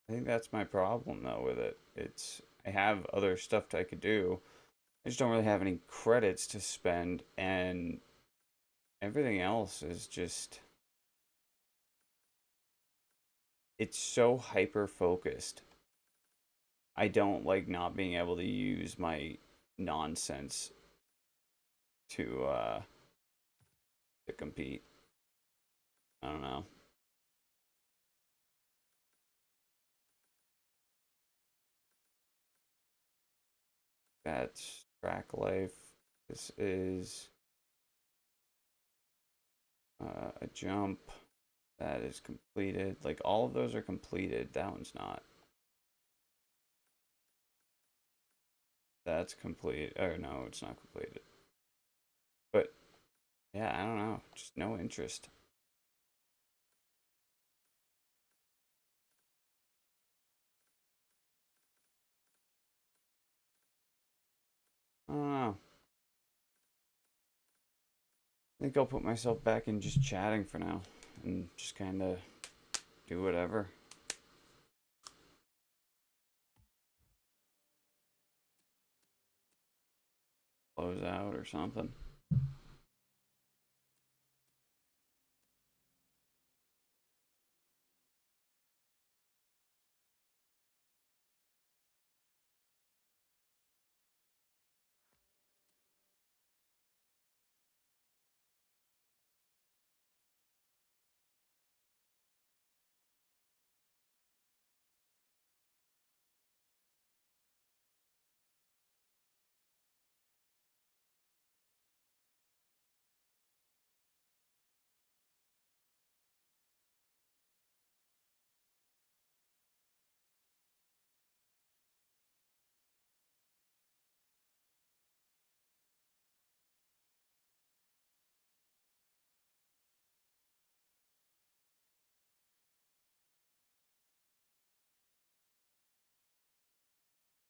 I think that's my problem though with it. I have other stuff I could do. I just don't really have any credits to spend, and everything else is just, it's so hyper focused. I don't like not being able to use my nonsense to compete. I don't know. That's track life. This is a jump. That is completed. Like, all of those are completed. That one's not. That's complete. Or no, it's not completed. But, yeah, I don't know. Just no interest. I don't know. I think I'll put myself back in just chatting for now. And just kind of do whatever. Close out or something.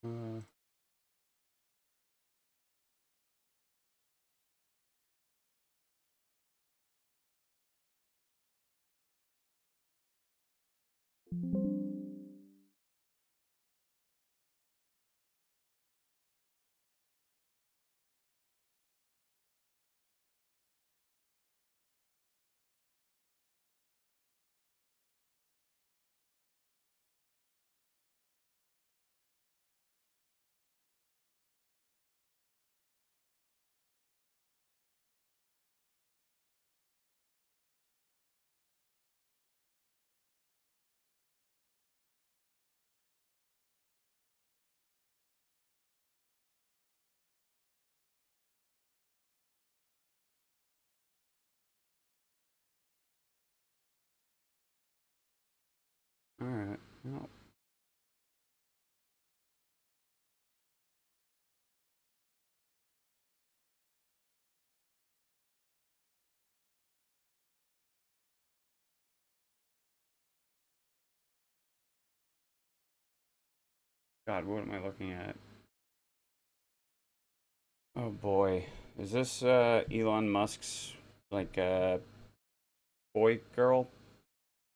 Uh, Alright. Well, God, what am I looking at? Oh boy. Is this Elon Musk's like boy girl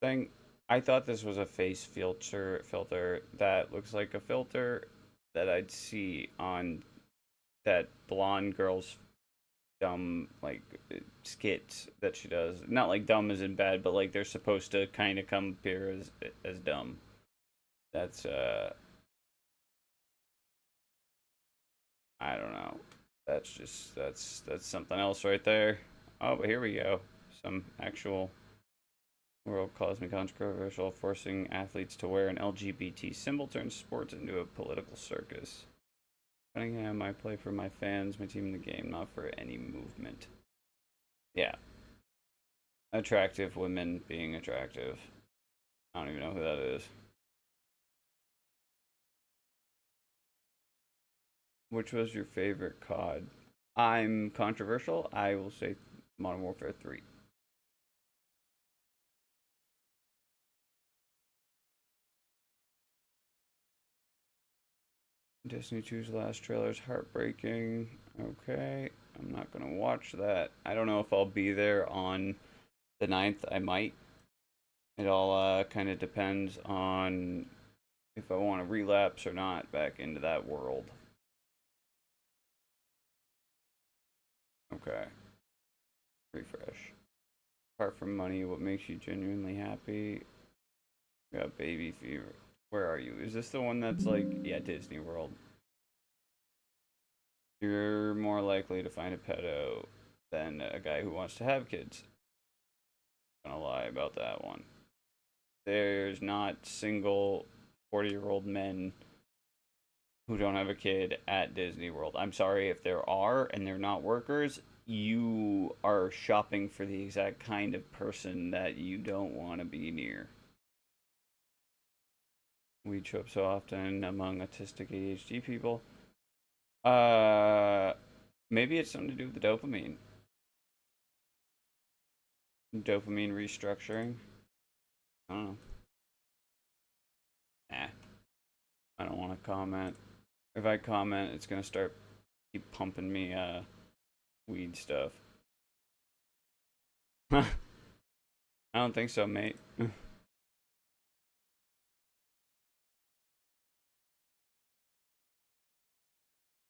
thing? I thought this was a face filter that looks like a filter that I'd see on that blonde girl's dumb like skits that she does. Not like dumb as in bad, but like they're supposed to kind of come appear as dumb. That's I don't know. That's just that's something else right there. Oh, but here we go. Some actual world cosmic controversial, forcing athletes to wear an LGBT symbol turns sports into a political circus. Cunningham, I play for my fans, my team in the game, not for any movement. Yeah. Attractive women being attractive. I don't even know who that is. Which was your favorite COD? I'm controversial. I will say Modern Warfare 3. Destiny 2's last trailer is heartbreaking. Okay, I'm not gonna watch that. I don't know if I'll be there on the 9th. I might. It all kind of depends on if I want to relapse or not back into that world. Okay, refresh. Apart from money, what makes you genuinely happy? We got baby fever. Where are you? Is this the one that's like, yeah, Disney World? You're more likely to find a pedo than a guy who wants to have kids. I'm gonna lie about that one. There's not single 40-year-old men who don't have a kid at Disney World. I'm sorry if there are and they're not workers. you are shopping for the exact kind of person that you don't want to be near. We show up so often among autistic ADHD people. Maybe it's something to do with the dopamine. Dopamine restructuring. I don't know. Nah, I don't want to comment. If I comment, it's gonna start keep pumping me weed stuff. I don't think so, mate.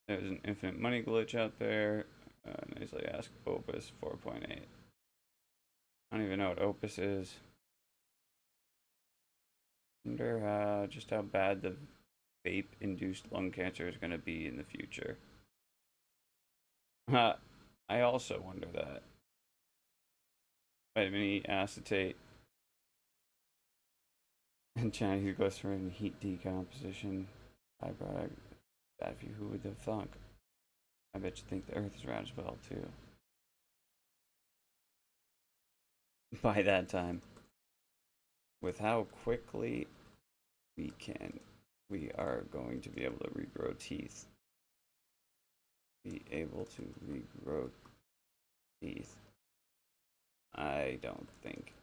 There's an infinite money glitch out there. Nicely ask Opus 4.8. I don't even know what Opus is. Wonder just how bad the vape-induced lung cancer is going to be in the future. I also wonder that. Vitamin E acetate. And China who goes through heat decomposition. Byproduct. Bad for you. Who would have thunk? I bet you think the Earth is round as well, too. By that time. With how quickly we are going to be able to regrow teeth. Be able to regrow teeth. I don't think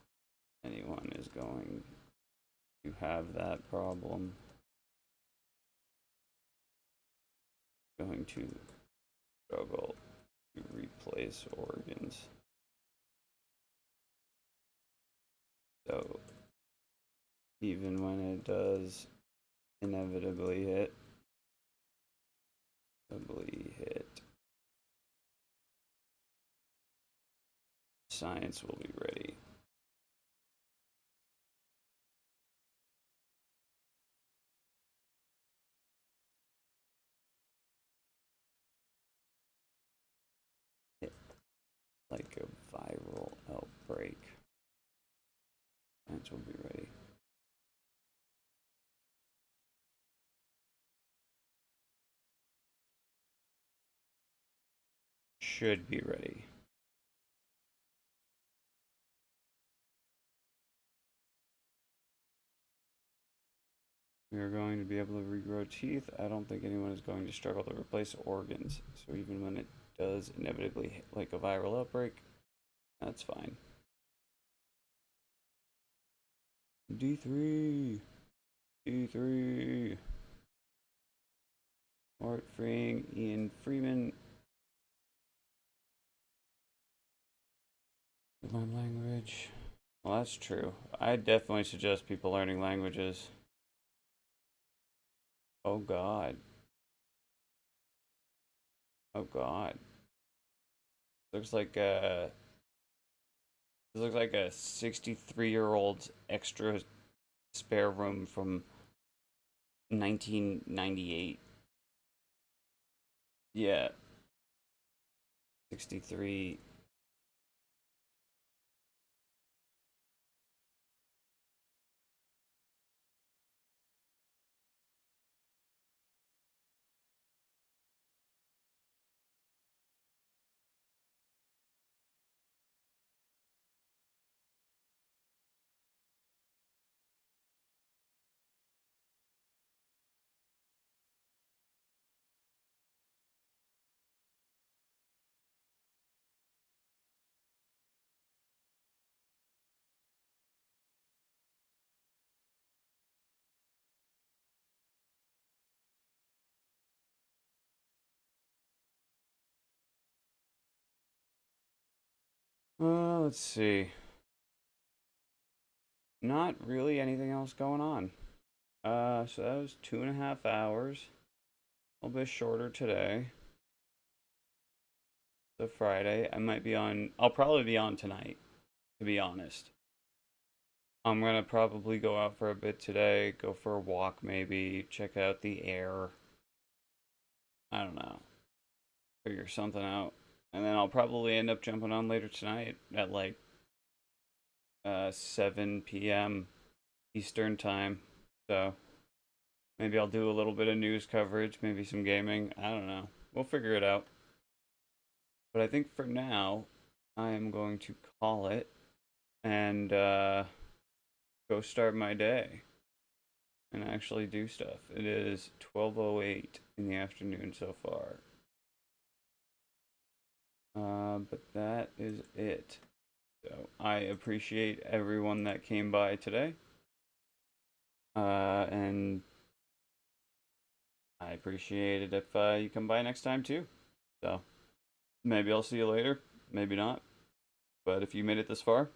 anyone is going to have that problem. Going to struggle to replace organs. So, even when it does inevitably hit, science will be ready. Like a viral outbreak. Science will be ready. Should be ready. We are going to be able to regrow teeth. I don't think anyone is going to struggle to replace organs. So even when it does inevitably hit like a viral outbreak, that's fine. D3. Art freeing Ian Freeman. Learn language. Well, that's true. I definitely suggest people learning languages. Oh God. Oh God. Looks like this looks like a 63-year-old extra spare room from 1998. Yeah. 63. Let's see. Not really anything else going on. So that was 2.5 hours. A little bit shorter today. The Friday. I'll probably be on tonight, to be honest. I'm gonna probably go out for a bit today, go for a walk maybe, check out the air. I don't know. Figure something out. And then I'll probably end up jumping on later tonight at like 7 p.m. Eastern time. So maybe I'll do a little bit of news coverage, maybe some gaming. I don't know. We'll figure it out. But I think for now, I am going to call it and go start my day and actually do stuff. It is 12:08 in the afternoon so far. But that is it. So I appreciate everyone that came by today. And I appreciate it if you come by next time too. So maybe I'll see you later, maybe not. But if you made it this far,